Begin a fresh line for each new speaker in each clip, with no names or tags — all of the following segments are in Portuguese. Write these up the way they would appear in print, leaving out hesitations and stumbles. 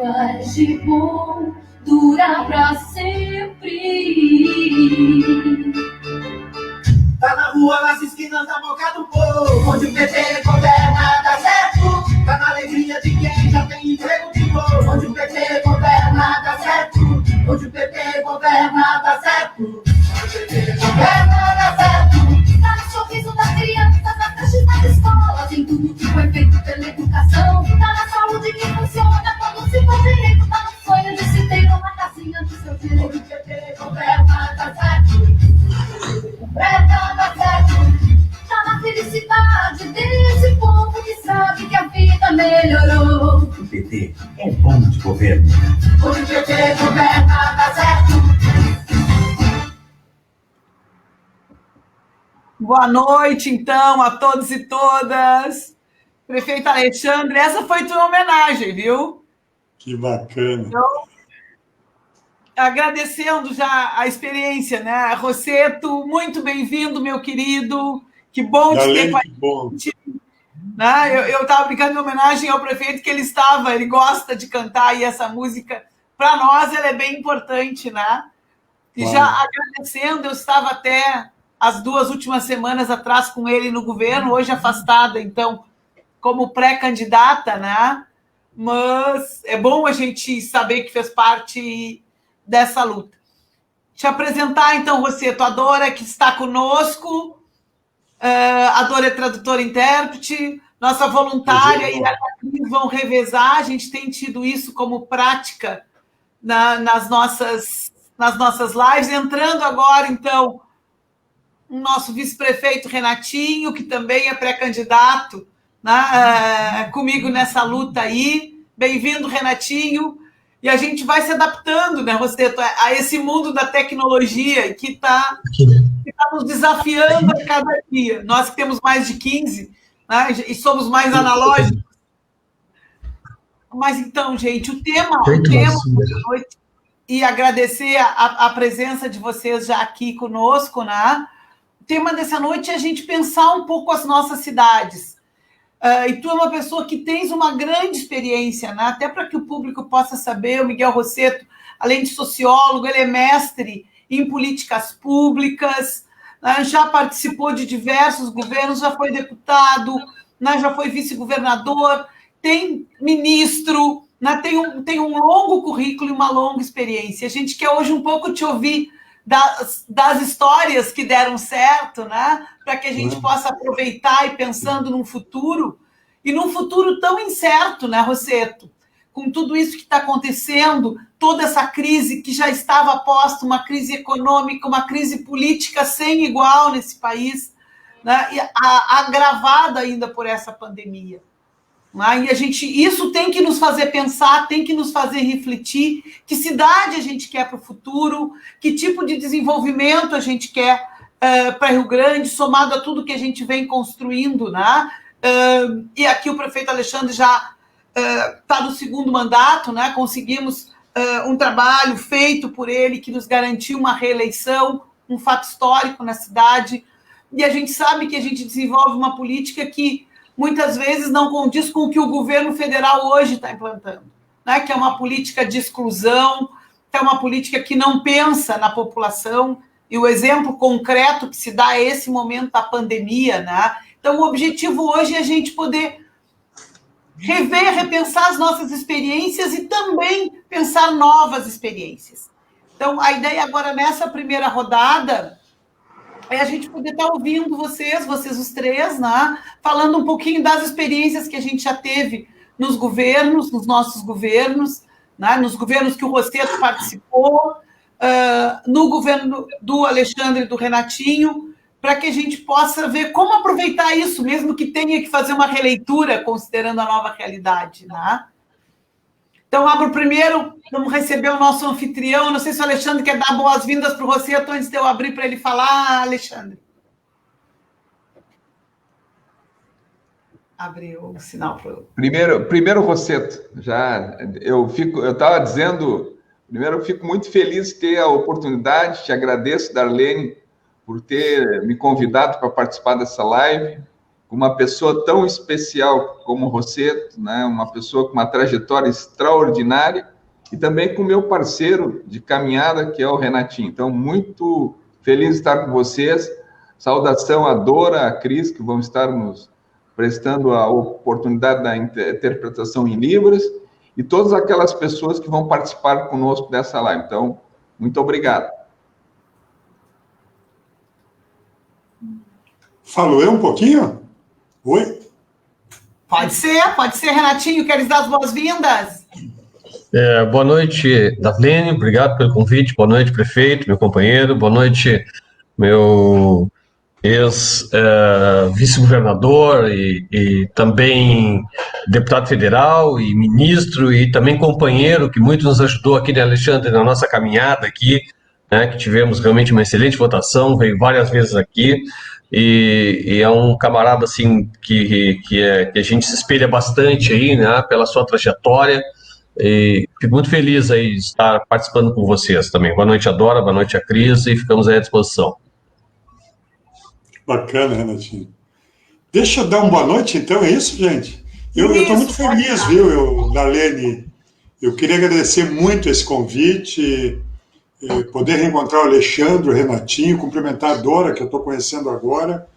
faz de bom dura pra sempre.
Tá na rua, nas esquinas, na boca do povo, onde o PT governa, dá certo. Tá na alegria de quem já tem emprego de novo, onde o PT governa, dá certo. Onde o PT governa, dá certo. Onde o PT governa, dá certo.
Tá no sorriso das crianças, nas creches, nas escolas, em tudo que foi feito pela educação. Tá na saúde que funciona quando se for direito. Tá no sonho de se ter uma casinha do seu direito.
Onde o PT governa, dá certo. Governa, dá certo.
Tá na felicidade desse povo que sabe que a vida melhorou.
O PT é bom de governo.
Onde o PT governa, dá certo.
Boa noite, então, a todos e todas. Prefeito Alexandre, essa foi tua homenagem, viu?
Que bacana.
Então, agradecendo já a experiência, né? Rosseto, muito bem-vindo, meu querido. Que bom te ter com a gente. Né? Eu estava brincando em homenagem ao prefeito que ele gosta de cantar, e essa música, para nós, ela é bem importante, né? E já agradecendo, eu estava até as 2 últimas semanas atrás com ele no governo, hoje afastada, então, como pré-candidata, né? Mas é bom a gente saber que fez parte dessa luta. Te apresentar, então, Rosseto, a Dora, que está conosco. A Dora é tradutora e intérprete, nossa voluntária e a Cris vão revezar. A gente tem tido isso como prática nas nossas lives. Entrando agora, então, o nosso vice-prefeito Renatinho, que também é pré-candidato, né, comigo nessa luta aí. Bem-vindo, Renatinho. E a gente vai se adaptando, né, Rosseto, a esse mundo da tecnologia que está nos desafiando a cada dia. Nós que temos mais de 15, né, e somos mais analógicos. Mas então, gente, o tema da noite, e agradecer a presença de vocês já aqui conosco, né? O tema dessa noite é a gente pensar um pouco as nossas cidades. E tu é uma pessoa que tens uma grande experiência, né? Até para que o público possa saber, o Miguel Rosseto, além de sociólogo, ele é mestre em políticas públicas, né? Já participou de diversos governos, já foi deputado, né? Já foi vice-governador, tem ministro, né? Tem um longo currículo e uma longa experiência. A gente quer hoje um pouco te ouvir das histórias que deram certo, né? Para que a gente possa aproveitar e pensando num futuro, e num futuro tão incerto, né, Rosseto? Com tudo isso que está acontecendo, toda essa crise que já estava posta, uma crise econômica, uma crise política sem igual nesse país, né? E agravada ainda por essa pandemia. E isso tem que nos fazer pensar, tem que nos fazer refletir que cidade a gente quer para o futuro, que tipo de desenvolvimento a gente quer para Rio Grande, somado a tudo que a gente vem construindo, né? E aqui o prefeito Alexandre já está no 2º mandato, né? Conseguimos um trabalho feito por ele que nos garantiu uma reeleição, um fato histórico na cidade, e a gente sabe que a gente desenvolve uma política que muitas vezes não condiz com o que o governo federal hoje está implantando, né? Que é uma política de exclusão, que é uma política que não pensa na população, e o exemplo concreto que se dá é esse momento da pandemia, né? Então, o objetivo hoje é a gente poder rever, repensar as nossas experiências e também pensar novas experiências. Então, a ideia agora, nessa primeira rodada, é a gente poder estar ouvindo vocês os três, né? Falando um pouquinho das experiências que a gente já teve nos governos, nos nossos governos, né? Nos governos que o Rosseto participou, no governo do Alexandre e do Renatinho, para que a gente possa ver como aproveitar isso, mesmo que tenha que fazer uma releitura, considerando a nova realidade, né? Então, abro primeiro, vamos receber o nosso anfitrião. Não sei se o Alexandre quer dar boas-vindas para o Rosseto antes de eu abrir para ele falar, Alexandre. Abriu o sinal para o...
Primeiro, Rosseto, eu estava dizendo, primeiro, eu fico muito feliz de ter a oportunidade, te agradeço, Darlene, por ter me convidado para participar dessa live. com uma pessoa tão especial como o Rosseto, né? Uma pessoa com uma trajetória extraordinária, e também com o meu parceiro de caminhada, que é o Renatinho. Então, muito feliz de estar com vocês. Saudação à Dora, à Cris, que vão estar nos prestando a oportunidade da interpretação em Libras, e todas aquelas pessoas que vão participar conosco dessa live. Então, muito obrigado.
Falo eu um pouquinho? Oi?
Pode ser, Renatinho. Queres dar as boas-vindas?
Boa noite, Darlene, obrigado pelo convite. Boa noite, prefeito, meu companheiro. Boa noite, meu ex-vice-governador e também deputado federal e ministro e também companheiro que muito nos ajudou aqui, né, Alexandre, na nossa caminhada aqui, né, que tivemos realmente uma excelente votação, veio várias vezes aqui e é um camarada assim que a gente se espelha bastante aí, né, pela sua trajetória. E fico muito feliz aí de estar participando com vocês também. Boa noite, Dora, boa noite, a Cris, e ficamos aí à disposição.
Bacana, Renatinho. Deixa eu dar uma boa noite, então, é isso, gente? Eu estou muito feliz, viu, Darlene? Eu queria agradecer muito esse convite, poder reencontrar o Alexandre, o Renatinho, cumprimentar a Dora, que eu estou conhecendo agora,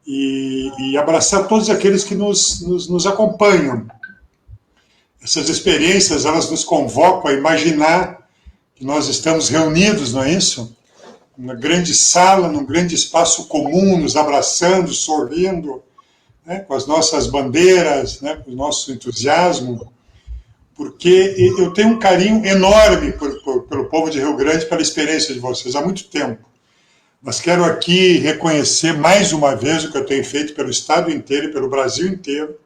e abraçar todos aqueles que nos acompanham. Essas experiências, elas nos convocam a imaginar que nós estamos reunidos, não é isso? Numa grande sala, num grande espaço comum, nos abraçando, sorrindo, né, com as nossas bandeiras, né, com o nosso entusiasmo, porque eu tenho um carinho enorme pelo povo de Rio Grande, pela experiência de vocês, há muito tempo. Mas quero aqui reconhecer mais uma vez o que eu tenho feito pelo Estado inteiro e pelo Brasil inteiro,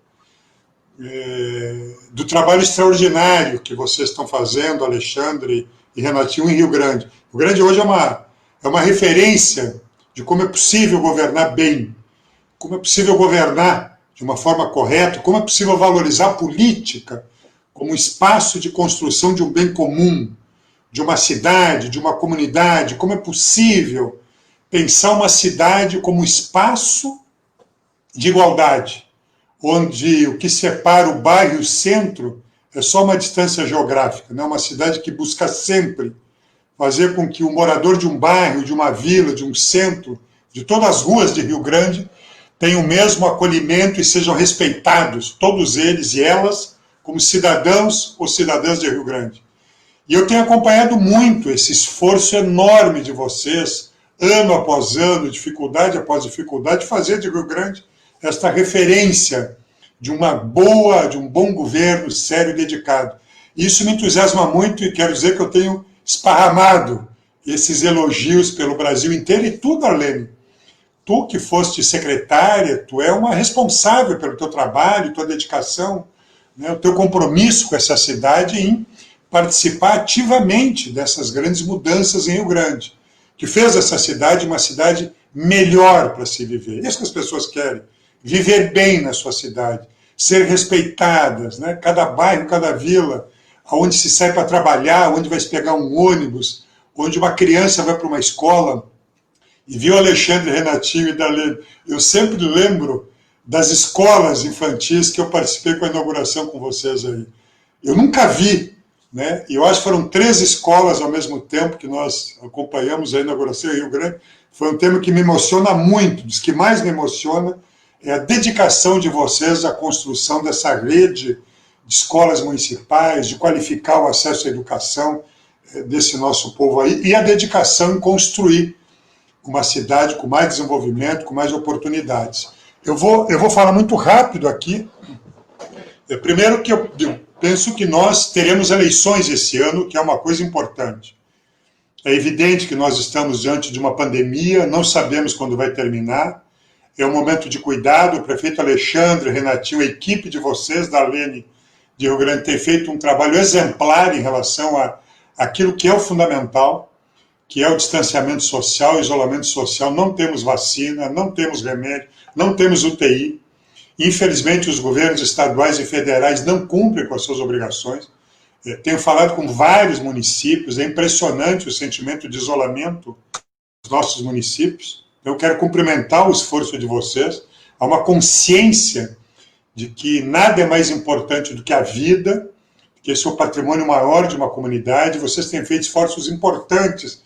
do trabalho extraordinário que vocês estão fazendo, Alexandre e Renatinho, em Rio Grande. Rio Grande hoje é uma referência de como é possível governar bem, como é possível governar de uma forma correta, como é possível valorizar a política como espaço de construção de um bem comum, de uma cidade, de uma comunidade, como é possível pensar uma cidade como espaço de igualdade, onde o que separa o bairro e o centro é só uma distância geográfica, né? Uma cidade que busca sempre fazer com que o morador de um bairro, de uma vila, de um centro, de todas as ruas de Rio Grande, tenham o mesmo acolhimento e sejam respeitados, todos eles e elas, como cidadãos ou cidadãs de Rio Grande. E eu tenho acompanhado muito esse esforço enorme de vocês, ano após ano, dificuldade após dificuldade, de fazer de Rio Grande esta referência de um bom governo sério e dedicado. Isso me entusiasma muito e quero dizer que eu tenho esparramado esses elogios pelo Brasil inteiro. E tu, Darlene, tu que foste secretária, tu é uma responsável pelo teu trabalho, tua dedicação, né, o teu compromisso com essa cidade em participar ativamente dessas grandes mudanças em Rio Grande, que fez essa cidade uma cidade melhor para se viver. É isso que as pessoas querem. Viver bem na sua cidade, ser respeitadas, né? Cada bairro, cada vila, onde se sai para trabalhar, onde vai se pegar um ônibus, onde uma criança vai para uma escola. E viu Alexandre, Renatinho e Darlene, eu sempre lembro das escolas infantis que eu participei com a inauguração com vocês aí. Eu nunca vi, né? Eu acho que foram 3 escolas ao mesmo tempo que nós acompanhamos a inauguração em Rio Grande. Foi um tema que me emociona muito, dos que mais me emociona é a dedicação de vocês à construção dessa rede de escolas municipais, de qualificar o acesso à educação desse nosso povo aí, e a dedicação em construir uma cidade com mais desenvolvimento, com mais oportunidades. Eu vou falar muito rápido aqui. Primeiro que eu penso que nós teremos eleições esse ano, que é uma coisa importante. É evidente que nós estamos diante de uma pandemia, não sabemos quando vai terminar, é um momento de cuidado. O prefeito Alexandre, Renatinho, a equipe de vocês, Darlene, de Rio Grande, tem feito um trabalho exemplar em relação àquilo que é o fundamental, que é o distanciamento social, o isolamento social. Não temos vacina, não temos remédio, não temos UTI. Infelizmente, os governos estaduais e federais não cumprem com as suas obrigações. Tenho falado com vários municípios, é impressionante o sentimento de isolamento dos nossos municípios. Eu quero cumprimentar o esforço de vocês, há uma consciência de que nada é mais importante do que a vida, que esse é o patrimônio maior de uma comunidade. Vocês têm feito esforços importantes,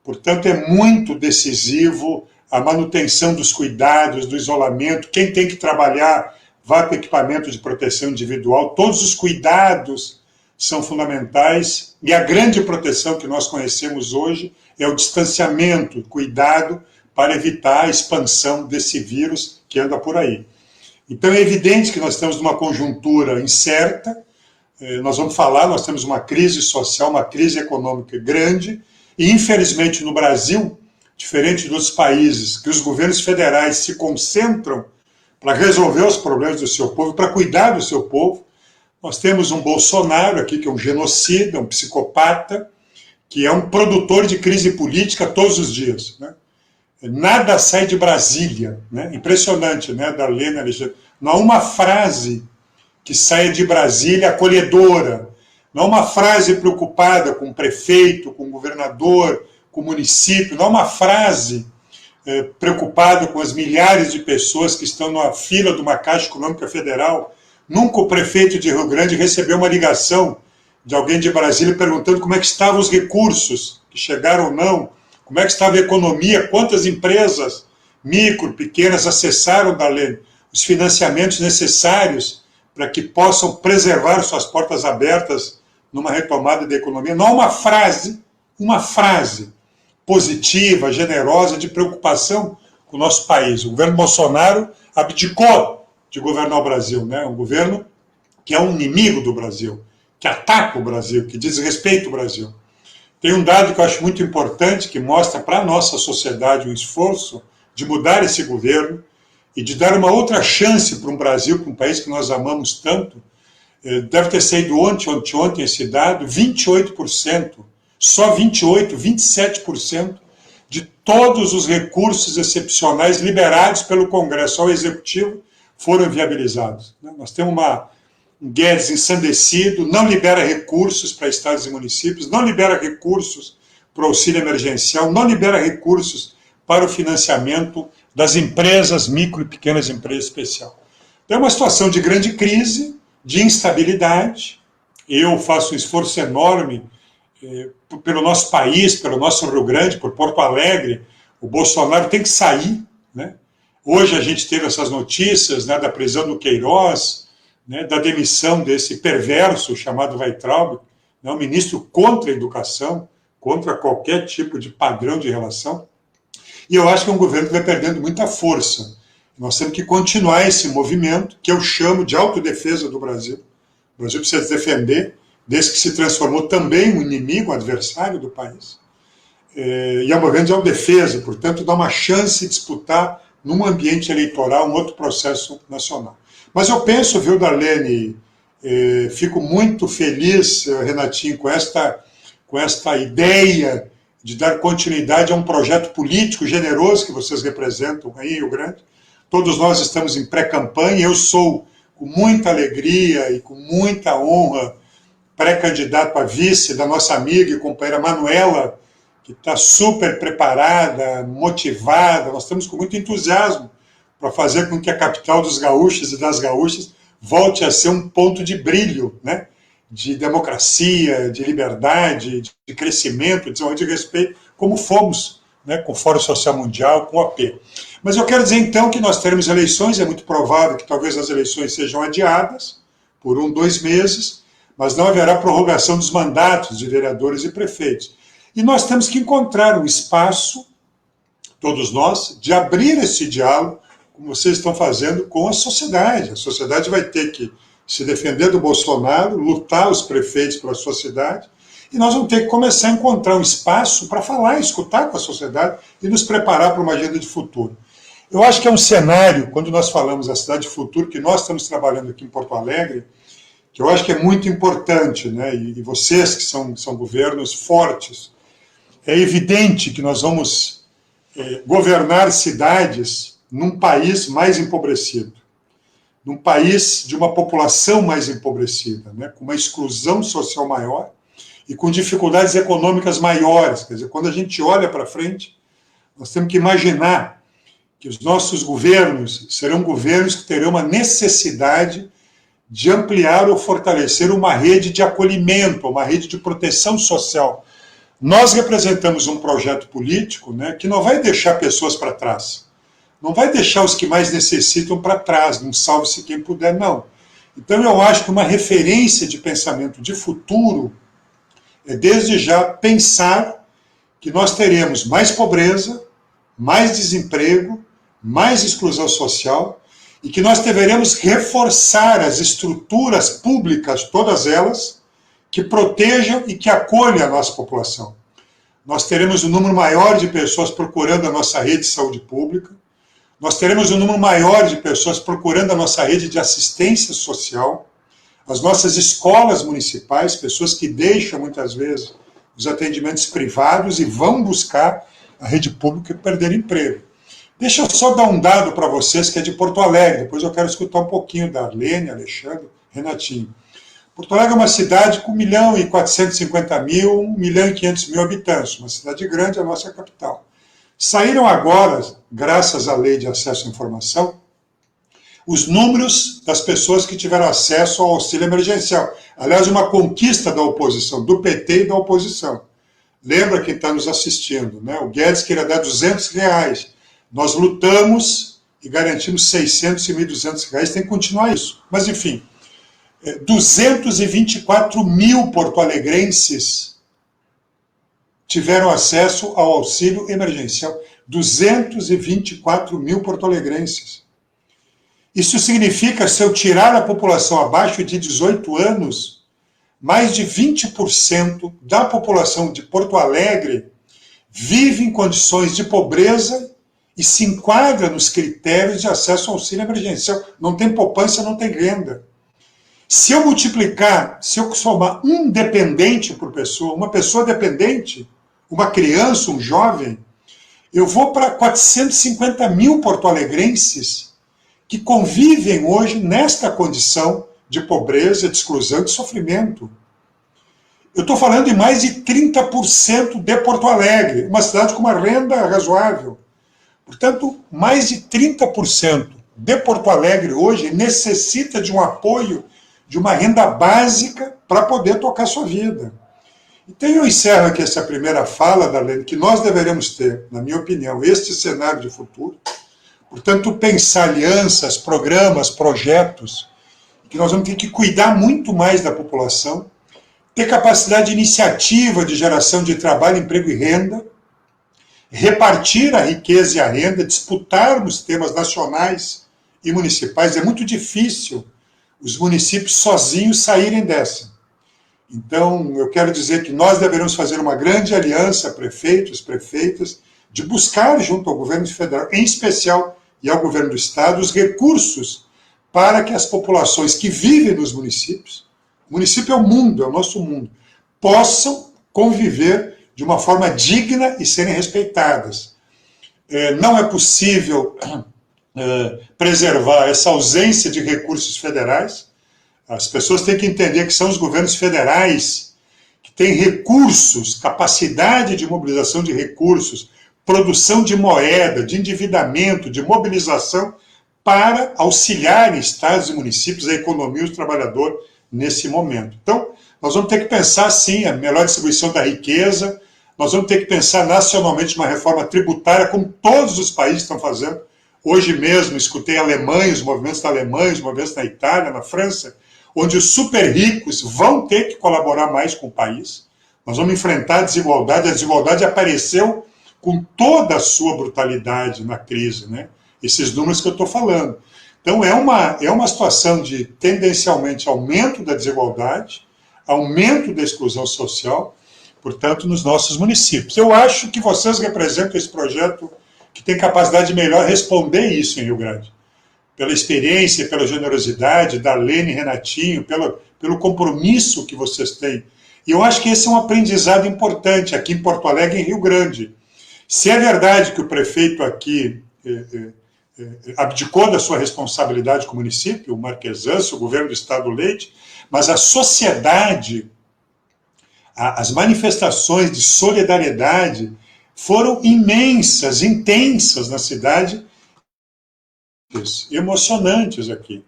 portanto, é muito decisivo a manutenção dos cuidados, do isolamento. Quem tem que trabalhar, vá com equipamento de proteção individual. Todos os cuidados são fundamentais, e a grande proteção que nós conhecemos hoje é o distanciamento, cuidado para evitar a expansão desse vírus que anda por aí. Então é evidente que nós estamos numa conjuntura incerta, nós vamos falar, nós temos uma crise social, uma crise econômica grande, e infelizmente no Brasil, diferente dos países, que os governos federais se concentram para resolver os problemas do seu povo, para cuidar do seu povo, nós temos um Bolsonaro aqui, que é um genocida, um psicopata, que é um produtor de crise política todos os dias, né? Nada sai de Brasília, né? Impressionante, né, Darlene, Alexandre? Não há uma frase que saia de Brasília acolhedora, não há uma frase preocupada com o prefeito, com o governador, com o município, não há uma frase preocupada com as milhares de pessoas que estão na fila de uma Caixa Econômica Federal. Nunca o prefeito de Rio Grande recebeu uma ligação de alguém de Brasília perguntando como é que estavam os recursos que chegaram ou não, como é que estava a economia, quantas empresas micro, pequenas acessaram, Darlene, os financiamentos necessários para que possam preservar suas portas abertas numa retomada da economia. Não há uma frase positiva, generosa, de preocupação com o nosso país. O governo Bolsonaro abdicou de governar o Brasil, né? Um governo que é um inimigo do Brasil, que ataca o Brasil, que desrespeita o Brasil. Tem um dado que eu acho muito importante, que mostra para a nossa sociedade um esforço de mudar esse governo e de dar uma outra chance para um Brasil, para um país que nós amamos tanto. Deve ter saído ontem esse dado, 28%, só 28%, 27% de todos os recursos excepcionais liberados pelo Congresso ao Executivo foram viabilizados. Nós temos um Guedes ensandecido, não libera recursos para estados e municípios, não libera recursos para o auxílio emergencial, não libera recursos para o financiamento das empresas, micro e pequenas empresas especiais. Então é uma situação de grande crise, de instabilidade. Eu faço um esforço enorme pelo nosso país, pelo nosso Rio Grande, por Porto Alegre. O Bolsonaro tem que sair, né? Hoje a gente teve essas notícias, né, da prisão do Queiroz, né, da demissão desse perverso chamado Weintraub, né, um ministro contra a educação, contra qualquer tipo de padrão de relação. E eu acho que é um governo que vai perdendo muita força. Nós temos que continuar esse movimento, que eu chamo de autodefesa do Brasil. O Brasil precisa se defender, desde que se transformou também um inimigo, um adversário do país. E é um movimento de autodefesa, portanto, dá uma chance de disputar num ambiente eleitoral um outro processo nacional. Mas eu penso, viu, Darlene, fico muito feliz, Renatinho, com esta ideia de dar continuidade a um projeto político generoso que vocês representam aí em Rio Grande. Todos nós estamos em pré-campanha, eu sou, com muita alegria e com muita honra, pré-candidato a vice da nossa amiga e companheira Manuela, que está super preparada, motivada. Nós estamos com muito entusiasmo para fazer com que a capital dos gaúchos e das gaúchas volte a ser um ponto de brilho, né? De democracia, de liberdade, de crescimento, de desenvolvimento, de respeito, como fomos, né, com o Fórum Social Mundial, com o AP. Mas eu quero dizer, então, que nós teremos eleições, é muito provável que talvez as eleições sejam adiadas por 2 meses, mas não haverá prorrogação dos mandatos de vereadores e prefeitos. E nós temos que encontrar um espaço, todos nós, de abrir esse diálogo, como vocês estão fazendo com a sociedade. A sociedade vai ter que se defender do Bolsonaro, lutar os prefeitos pela sua cidade, e nós vamos ter que começar a encontrar um espaço para falar, escutar com a sociedade e nos preparar para uma agenda de futuro. Eu acho que é um cenário, quando nós falamos da cidade de futuro, que nós estamos trabalhando aqui em Porto Alegre, que eu acho que é muito importante, né? E vocês que são governos fortes, é evidente que nós vamos governar cidades num país mais empobrecido, num país de uma população mais empobrecida, né? Com uma exclusão social maior e com dificuldades econômicas maiores. Quer dizer, quando a gente olha para frente, nós temos que imaginar que os nossos governos serão governos que terão uma necessidade de ampliar ou fortalecer uma rede de acolhimento, uma rede de proteção social. Nós representamos um projeto político, né, que não vai deixar pessoas para trás, não vai deixar os que mais necessitam para trás, não salve-se quem puder, não. Então eu acho que uma referência de pensamento de futuro é desde já pensar que nós teremos mais pobreza, mais desemprego, mais exclusão social, e que nós deveremos reforçar as estruturas públicas, todas elas, que protejam e que acolham a nossa população. Nós teremos um número maior de pessoas procurando a nossa rede de saúde pública, nós teremos um número maior de pessoas procurando a nossa rede de assistência social, as nossas escolas municipais, pessoas que deixam, muitas vezes, os atendimentos privados e vão buscar a rede pública e perder emprego. Deixa eu só dar um dado para vocês, que é de Porto Alegre, depois eu quero escutar um pouquinho da Arlene, Alexandre, Renatinho. Porto Alegre é uma cidade com 1.450.000, 1.500.000 habitantes, uma cidade grande, a nossa capital. Saíram agora, graças à Lei de Acesso à Informação, os números das pessoas que tiveram acesso ao auxílio emergencial. Aliás, uma conquista da oposição, do PT e da oposição. Lembra quem está nos assistindo, né? O Guedes queria dar R$200. Nós lutamos e garantimos 600 e 1.200 reais, tem que continuar isso. Mas, enfim, 224 mil porto-alegrenses tiveram acesso ao auxílio emergencial. 224 mil porto-alegrenses. Isso significa, se eu tirar a população abaixo de 18 anos, mais de 20% da população de Porto Alegre vive em condições de pobreza e se enquadra nos critérios de acesso ao auxílio emergencial. Não tem poupança, não tem renda. Se eu multiplicar, se eu somar um dependente por pessoa, uma pessoa dependente, uma criança, um jovem, eu vou para 450 mil porto-alegrenses que convivem hoje nesta condição de pobreza, de exclusão, de sofrimento. Eu estou falando de mais de 30% de Porto Alegre, uma cidade com uma renda razoável. Portanto, mais de 30% de Porto Alegre hoje necessita de um apoio, de uma renda básica para poder tocar sua vida. Então eu encerro aqui essa primeira fala, Darlene, que nós deveremos ter, na minha opinião, este cenário de futuro. Portanto, pensar alianças, programas, projetos, que nós vamos ter que cuidar muito mais da população, ter capacidade de iniciativa de geração de trabalho, emprego e renda, repartir a riqueza e a renda, disputarmos temas nacionais e municipais. É muito difícil os municípios sozinhos saírem dessa. Então, eu quero dizer que nós deveremos fazer uma grande aliança, prefeitos, prefeitas, de buscar junto ao governo federal, em especial, e ao governo do estado, os recursos para que as populações que vivem nos municípios, o município é o mundo, é o nosso mundo, possam conviver de uma forma digna e serem respeitadas. Não é possível preservar essa ausência de recursos federais. As pessoas têm que entender que são os governos federais que têm recursos, capacidade de mobilização de recursos, produção de moeda, de endividamento, de mobilização para auxiliar estados e municípios, a economia e o trabalhador nesse momento. Então, nós vamos ter que pensar, sim, a melhor distribuição da riqueza, nós vamos ter que pensar nacionalmente uma reforma tributária, como todos os países estão fazendo. Hoje mesmo escutei os movimentos da Alemanha, os movimentos da Itália, na França, onde os super ricos vão ter que colaborar mais com o país. Nós vamos enfrentar a desigualdade apareceu com toda a sua brutalidade na crise, né? Esses números que eu estou falando. Então, é uma situação de, tendencialmente, aumento da desigualdade, aumento da exclusão social, portanto, nos nossos municípios. Eu acho que vocês representam esse projeto que tem capacidade de melhor responder isso em Rio Grande. Pela experiência, pela generosidade, Darlene e Renatinho, pelo compromisso que vocês têm. E eu acho que esse é um aprendizado importante aqui em Porto Alegre e em Rio Grande. Se é verdade que o prefeito aqui abdicou da sua responsabilidade com o município, o Marquesanço, o governo do Estado Leite, mas a sociedade, as manifestações de solidariedade foram imensas, intensas na cidade, emocionantes aqui,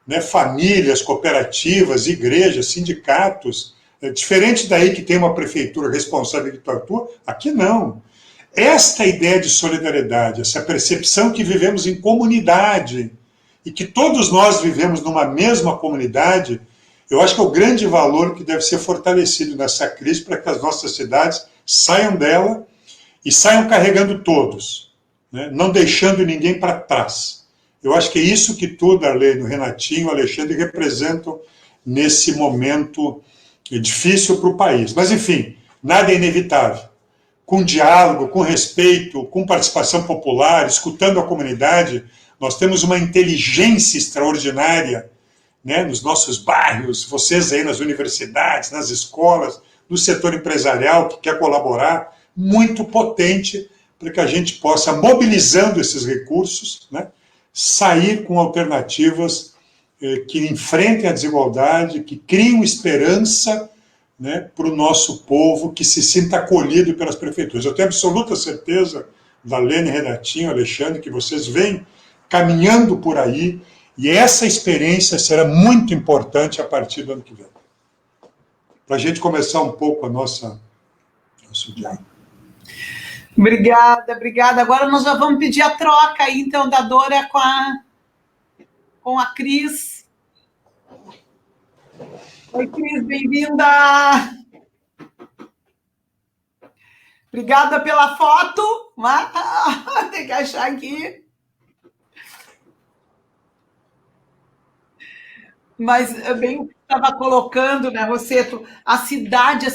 né? Famílias, cooperativas, igrejas, sindicatos, diferente daí que tem uma prefeitura responsável que atua, aqui não. Esta ideia de solidariedade, essa percepção que vivemos em comunidade e que todos nós vivemos numa mesma comunidade, eu acho que é o grande valor que deve ser fortalecido nessa crise para que as nossas cidades saiam dela e saiam carregando todos, né? Não deixando ninguém para trás. Eu acho que é isso que tu, Darlene, o Renatinho, o Alexandre representam nesse momento difícil para o país. Mas, enfim, nada é inevitável. Com diálogo, com respeito, com participação popular, escutando a comunidade, nós temos uma inteligência extraordinária, né, nos nossos bairros, vocês aí nas universidades, nas escolas, no setor empresarial que quer colaborar, muito potente para que a gente possa, mobilizando esses recursos, né, sair com alternativas que enfrentem a desigualdade, que criem esperança, né, para o nosso povo, que se sinta acolhido pelas prefeituras. Eu tenho absoluta certeza, Darlene, Renatinho, Alexandre, que vocês vêm caminhando por aí, e essa experiência será muito importante a partir do ano que vem. Para a gente começar um pouco a nosso diálogo.
Obrigada, obrigada. Agora nós já vamos pedir a troca aí, então, da Dora com a Cris. Oi, Cris, bem-vinda! Obrigada pela foto. Tem que achar aqui. Mas bem o que estava colocando, né, Rosseto? A cidade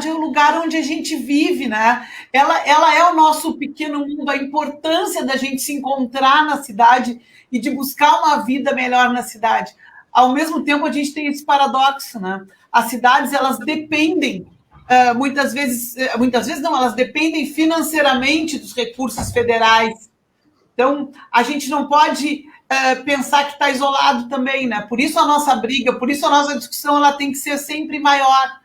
é o lugar onde a gente vive, né? Ela é o nosso pequeno mundo, a importância da gente se encontrar na cidade e de buscar uma vida melhor na cidade. Ao mesmo tempo, a gente tem esse paradoxo, né? As cidades, elas dependem, muitas vezes não, elas dependem financeiramente dos recursos federais. Então, a gente não pode pensar que está isolado também, né? Por isso a nossa briga, por isso a nossa discussão, ela tem que ser sempre maior.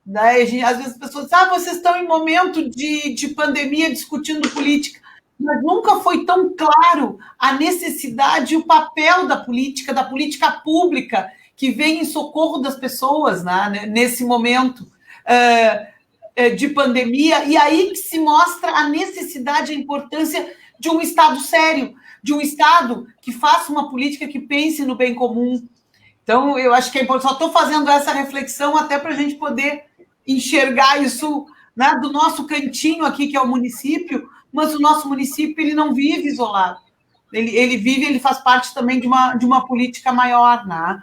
Né? Às vezes as pessoas dizem, vocês estão em momento de pandemia discutindo política. Mas nunca foi tão claro a necessidade e o papel da política pública, que vem em socorro das pessoas, né, nesse momento de pandemia, e aí que se mostra a necessidade e a importância de um Estado sério, de um Estado que faça uma política que pense no bem comum. Então, eu acho que é importante, só estou fazendo essa reflexão até para a gente poder enxergar isso, né, do nosso cantinho aqui, que é o município, mas o nosso município, ele não vive isolado. Ele faz parte também de uma política maior, né?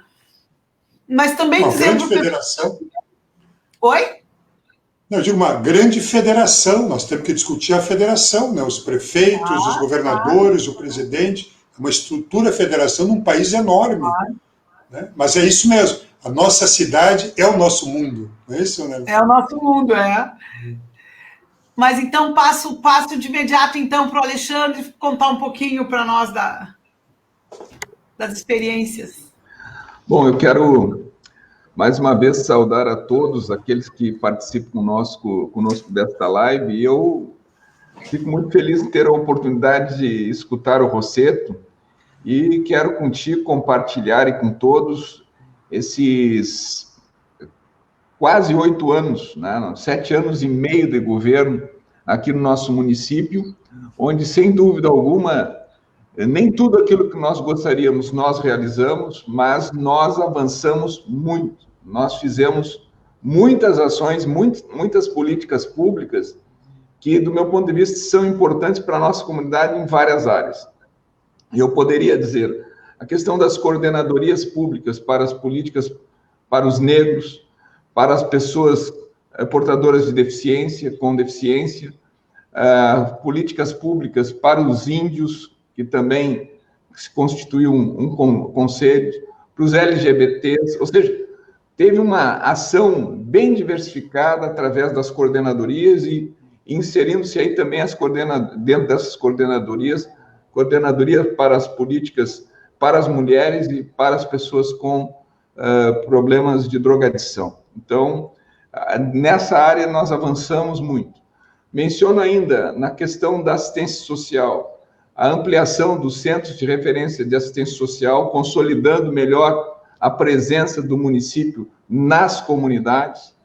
Mas também
uma
dizendo...
grande federação.
Oi?
Não, eu digo uma grande federação, nós temos que discutir a federação, né? Os prefeitos, os governadores, o presidente, uma estrutura federação num país enorme. Né? Mas é isso mesmo, a nossa cidade é o nosso mundo, não é isso, né?
É o nosso mundo, é. Mas então passo de imediato então para o Alexandre contar um pouquinho para nós das experiências.
Bom, eu quero mais uma vez saudar a todos aqueles que participam conosco desta live, e eu fico muito feliz de ter a oportunidade de escutar o Rosseto, e quero contigo compartilhar e com todos esses quase 8 anos, né, 7 anos e meio de governo aqui no nosso município, onde, sem dúvida alguma, nem tudo aquilo que nós gostaríamos nós realizamos, mas nós avançamos muito. Nós fizemos muitas ações, muitas políticas públicas que, do meu ponto de vista, são importantes para a nossa comunidade em várias áreas. E eu poderia dizer, a questão das coordenadorias públicas para as políticas para os negros, para as pessoas portadoras de deficiência, com deficiência, políticas públicas para os índios, que também se constituiu um conselho, para os LGBTs, ou seja, teve uma ação bem diversificada através das coordenadorias e inserindo-se aí também dentro dessas coordenadorias, coordenadoria para as políticas para as mulheres e para as pessoas com problemas de drogadição. Então, nessa área nós avançamos muito. Menciono ainda, na questão da assistência social, a ampliação dos centros de referência de assistência social, consolidando melhor a presença do município nas comunidades.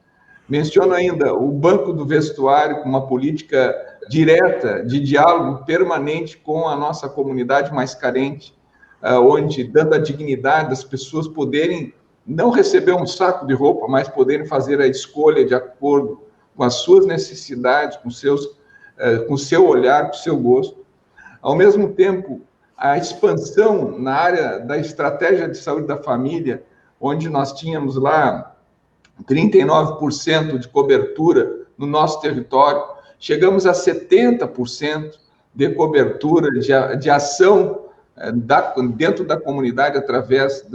Menciono ainda o Banco do Vestuário, com uma política direta de diálogo permanente com a nossa comunidade mais carente, onde, dando a dignidade das pessoas poderem não receber um saco de roupa, mas poderem fazer a escolha de acordo com as suas necessidades, com o seu olhar, com o seu gosto. Ao mesmo tempo, a expansão na área da estratégia de saúde da família, onde nós tínhamos lá 39% de cobertura no nosso território, chegamos a 70% de cobertura de ação dentro da comunidade através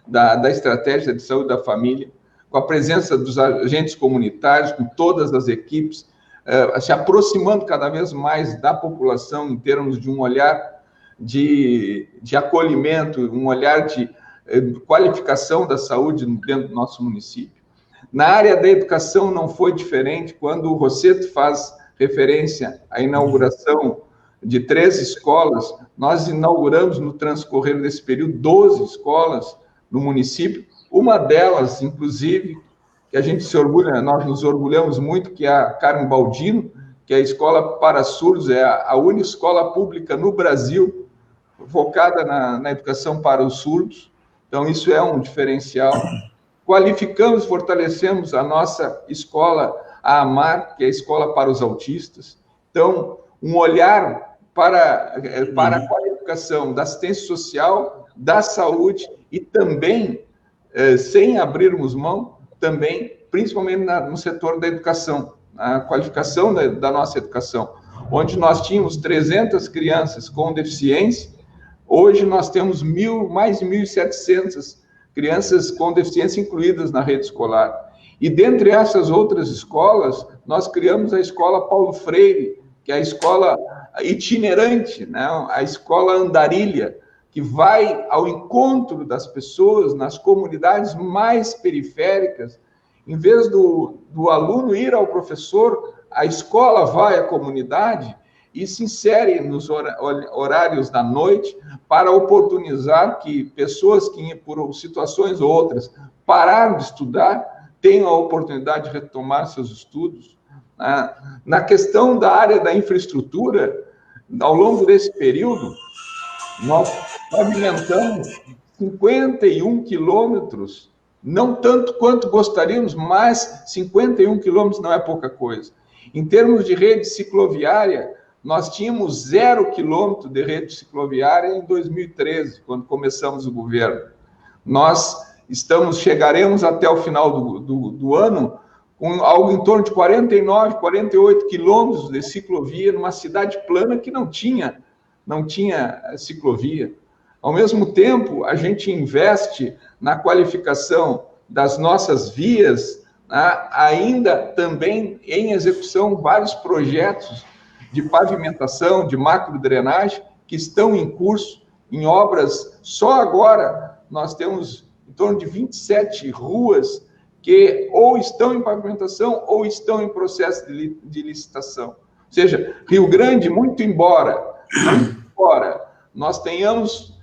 da estratégia de saúde da família, com a presença dos agentes comunitários, com todas as equipes, se aproximando cada vez mais da população em termos de um olhar de acolhimento, um olhar de qualificação da saúde dentro do nosso município. Na área da educação não foi diferente. Quando o Rosseto faz referência à inauguração de 13 escolas, nós inauguramos no transcorrer desse período 12 escolas no município, uma delas, inclusive, que a gente se orgulha, nós nos orgulhamos muito, que é a Carmo Baldino, que é a escola para surdos, é a única escola pública no Brasil focada na educação para os surdos. Então, isso é um diferencial. Qualificamos, fortalecemos a nossa escola, a AMAR, que é a escola para os autistas. Então, um olhar para a qualificação da assistência social, da saúde e também, sem abrirmos mão, também, principalmente no setor da educação, a qualificação da nossa educação, onde nós tínhamos 300 crianças com deficiência, hoje nós temos mais de 1.700 crianças com deficiência incluídas na rede escolar. E dentre essas outras escolas, nós criamos a Escola Paulo Freire, que é a escola itinerante, né? A escola andarilha, que vai ao encontro das pessoas nas comunidades mais periféricas. Em vez do aluno ir ao professor, a escola vai à comunidade e se insere nos horários da noite para oportunizar que pessoas que, por situações ou outras, pararam de estudar, tenham a oportunidade de retomar seus estudos. Na questão da área da infraestrutura, ao longo desse período, nós pavimentamos 51 quilômetros, não tanto quanto gostaríamos, mas 51 quilômetros não é pouca coisa. Em termos de rede cicloviária, nós tínhamos 0 quilômetro de rede cicloviária em 2013, quando começamos o governo. Nós chegaremos até o final do ano com algo em torno de 49, 48 quilômetros de ciclovia numa cidade plana que não tinha ciclovia. Ao mesmo tempo, a gente investe na qualificação das nossas vias, ainda também em execução vários projetos de pavimentação, de macrodrenagem, que estão em curso, em obras. Só agora nós temos em torno de 27 ruas que ou estão em pavimentação ou estão em processo de licitação. Ou seja, Rio Grande, muito embora nós tenhamos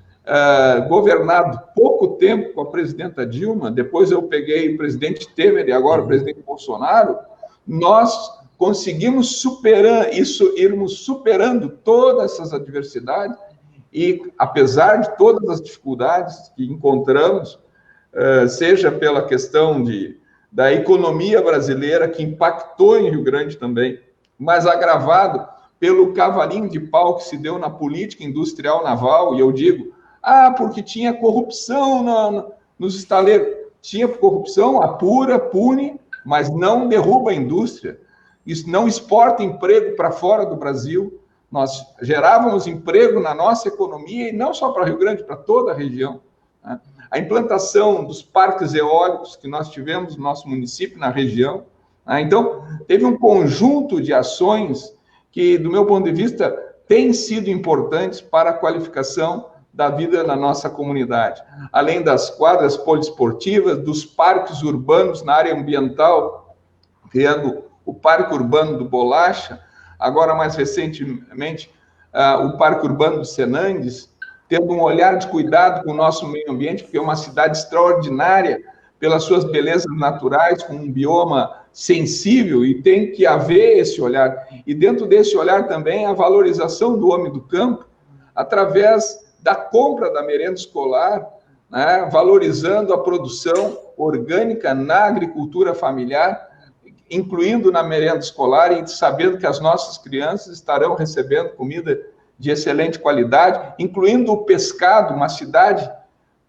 governado pouco tempo com a presidenta Dilma, depois eu peguei o presidente Temer e agora o presidente Bolsonaro, nós conseguimos irmos superando todas essas adversidades e, apesar de todas as dificuldades que encontramos, seja pela questão da economia brasileira, que impactou em Rio Grande também, mas agravado pelo cavalinho de pau que se deu na política industrial naval, e eu digo, porque tinha corrupção nos estaleiros. Tinha corrupção, apura, pune, mas não derruba a indústria. Isso não exporta emprego para fora do Brasil. Nós gerávamos emprego na nossa economia, e não só para Rio Grande, para toda a região. A implantação dos parques eólicos que nós tivemos no nosso município, na região. Então, teve um conjunto de ações que, do meu ponto de vista, têm sido importantes para a qualificação da vida na nossa comunidade. Além das quadras poliesportivas, dos parques urbanos na área ambiental, criando o Parque Urbano do Bolacha, agora mais recentemente o Parque Urbano dos Senandes, tendo um olhar de cuidado com o nosso meio ambiente, porque é uma cidade extraordinária pelas suas belezas naturais, com um bioma sensível, e tem que haver esse olhar. E dentro desse olhar também a valorização do homem do campo, através da compra da merenda escolar, né, valorizando a produção orgânica na agricultura familiar, incluindo na merenda escolar, e sabendo que as nossas crianças estarão recebendo comida de excelente qualidade, incluindo o pescado, uma cidade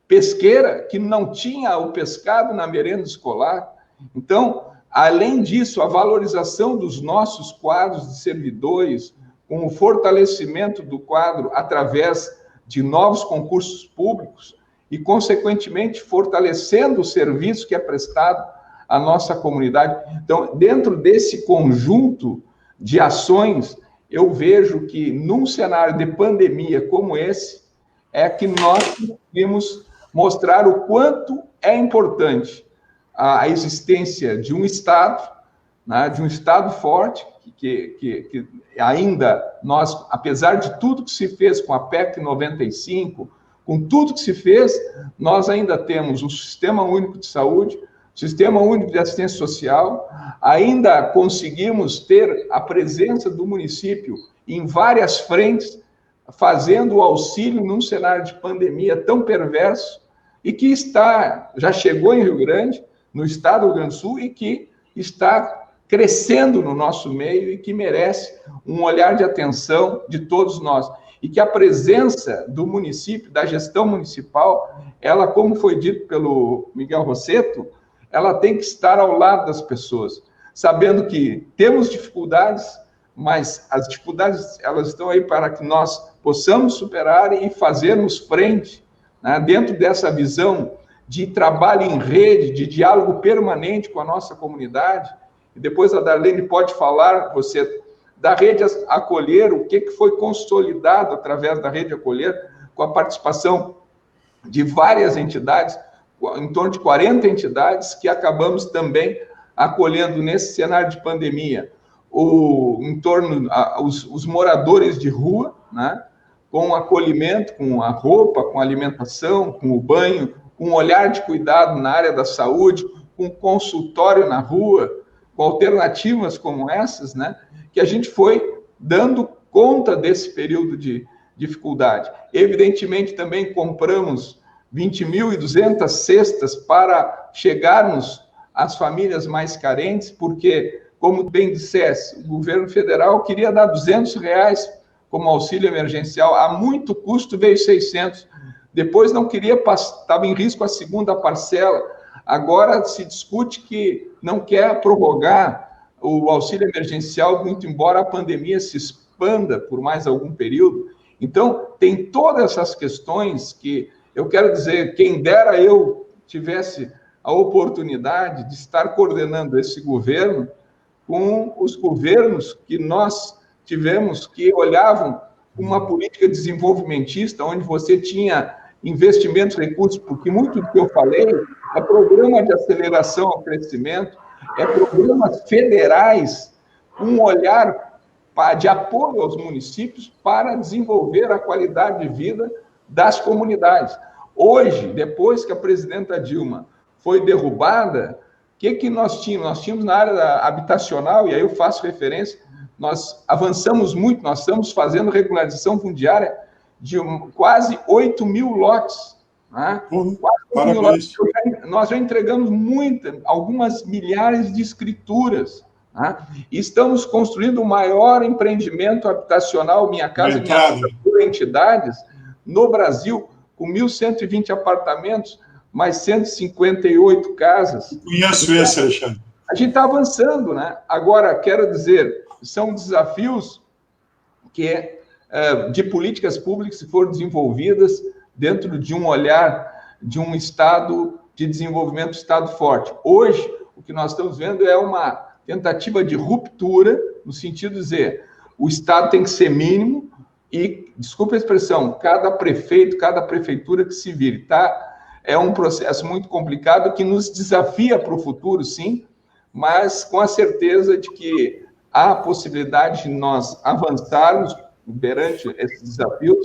pesqueira que não tinha o pescado na merenda escolar. Então, além disso, a valorização dos nossos quadros de servidores, com o fortalecimento do quadro através de novos concursos públicos e, consequentemente, fortalecendo o serviço que é prestado à nossa comunidade. Então, dentro desse conjunto de ações, eu vejo que, num cenário de pandemia como esse, é que nós conseguimos mostrar o quanto é importante a existência de um Estado, né, de um Estado forte, que ainda nós, apesar de tudo que se fez com a PEC 95, com tudo que se fez, nós ainda temos o Sistema Único de Saúde, o Sistema Único de Assistência Social, ainda conseguimos ter a presença do município em várias frentes, fazendo o auxílio num cenário de pandemia tão perverso, e que já chegou em Rio Grande, no estado do Rio Grande do Sul, e que está crescendo no nosso meio e que merece um olhar de atenção de todos nós. E que a presença do município, da gestão municipal, ela, como foi dito pelo Miguel Rossetto, ela tem que estar ao lado das pessoas, sabendo que temos dificuldades, mas as dificuldades, elas estão aí para que nós possamos superar e fazermos frente, né, dentro dessa visão de trabalho em rede, de diálogo permanente com a nossa comunidade. E depois a Darlene pode falar, você, da Rede Acolher, o que foi consolidado através da Rede Acolher, com a participação de várias entidades, em torno de 40 entidades, que acabamos também acolhendo nesse cenário de pandemia, os moradores de rua, né, com o acolhimento, com a roupa, com a alimentação, com o banho, com um olhar de cuidado na área da saúde, com consultório na rua, com alternativas como essas, né, que a gente foi dando conta desse período de dificuldade. Evidentemente, também compramos 20.200 cestas para chegarmos às famílias mais carentes, porque, como bem dissesse, o governo federal queria dar R$200 como auxílio emergencial, a muito custo veio 600, depois não queria, estava em risco a segunda parcela, agora se discute que não quer prorrogar o auxílio emergencial, muito embora a pandemia se expanda por mais algum período. Então, tem todas essas questões que, eu quero dizer, quem dera eu tivesse a oportunidade de estar coordenando esse governo com os governos que nós tivemos, que olhavam uma política desenvolvimentista, onde você tinha investimentos, recursos, porque muito do que eu falei é programa de aceleração ao crescimento, é programas federais, um olhar de apoio aos municípios para desenvolver a qualidade de vida das comunidades. Hoje, depois que a presidenta Dilma foi derrubada, o que nós tínhamos? Nós tínhamos na área habitacional, e aí eu faço referência, nós avançamos muito, nós estamos fazendo regularização fundiária de quase 8 mil lotes. Né? Quase 8 mil lotes. Nós já entregamos algumas milhares de escrituras. Né? E estamos construindo o maior empreendimento habitacional, Minha Casa Minha Casa, por entidades, no Brasil, com 1.120 apartamentos, mais 158 casas.
Conheço esse, Alexandre.
A gente está avançando, né? Agora, quero dizer, são desafios que de políticas públicas que foram desenvolvidas dentro de um olhar de um Estado de desenvolvimento, Estado forte. Hoje, o que nós estamos vendo é uma tentativa de ruptura, no sentido de dizer, o Estado tem que ser mínimo e, desculpa a expressão, cada prefeito, cada prefeitura que se vire, tá? É um processo muito complicado que nos desafia para o futuro, sim, mas com a certeza de que há a possibilidade de nós avançarmos perante esses desafios,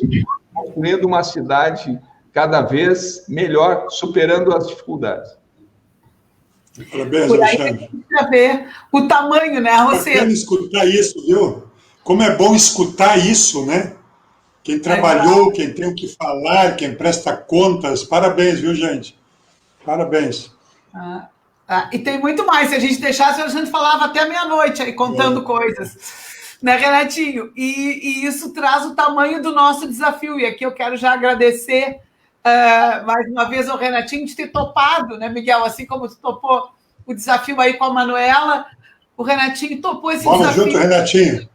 construindo uma cidade cada vez melhor, superando as dificuldades.
Parabéns,
Por aí
Alexandre.
a ver o tamanho, né,
Você
Roceto?
escutar isso, viu? Como é bom escutar isso, né? Quem trabalhou, quem tem o que falar, quem presta contas. Parabéns, viu, gente? Parabéns.
E tem muito mais. Se a gente deixasse, a gente falava até meia-noite aí, contando coisas. Né, Renatinho? E isso traz o tamanho do nosso desafio. E aqui eu quero já agradecer mais uma vez ao Renatinho de ter topado, né, Miguel? Assim como tu topou o desafio aí com a Manuela, o Renatinho topou esse desafio.
Vamos junto, Renatinho.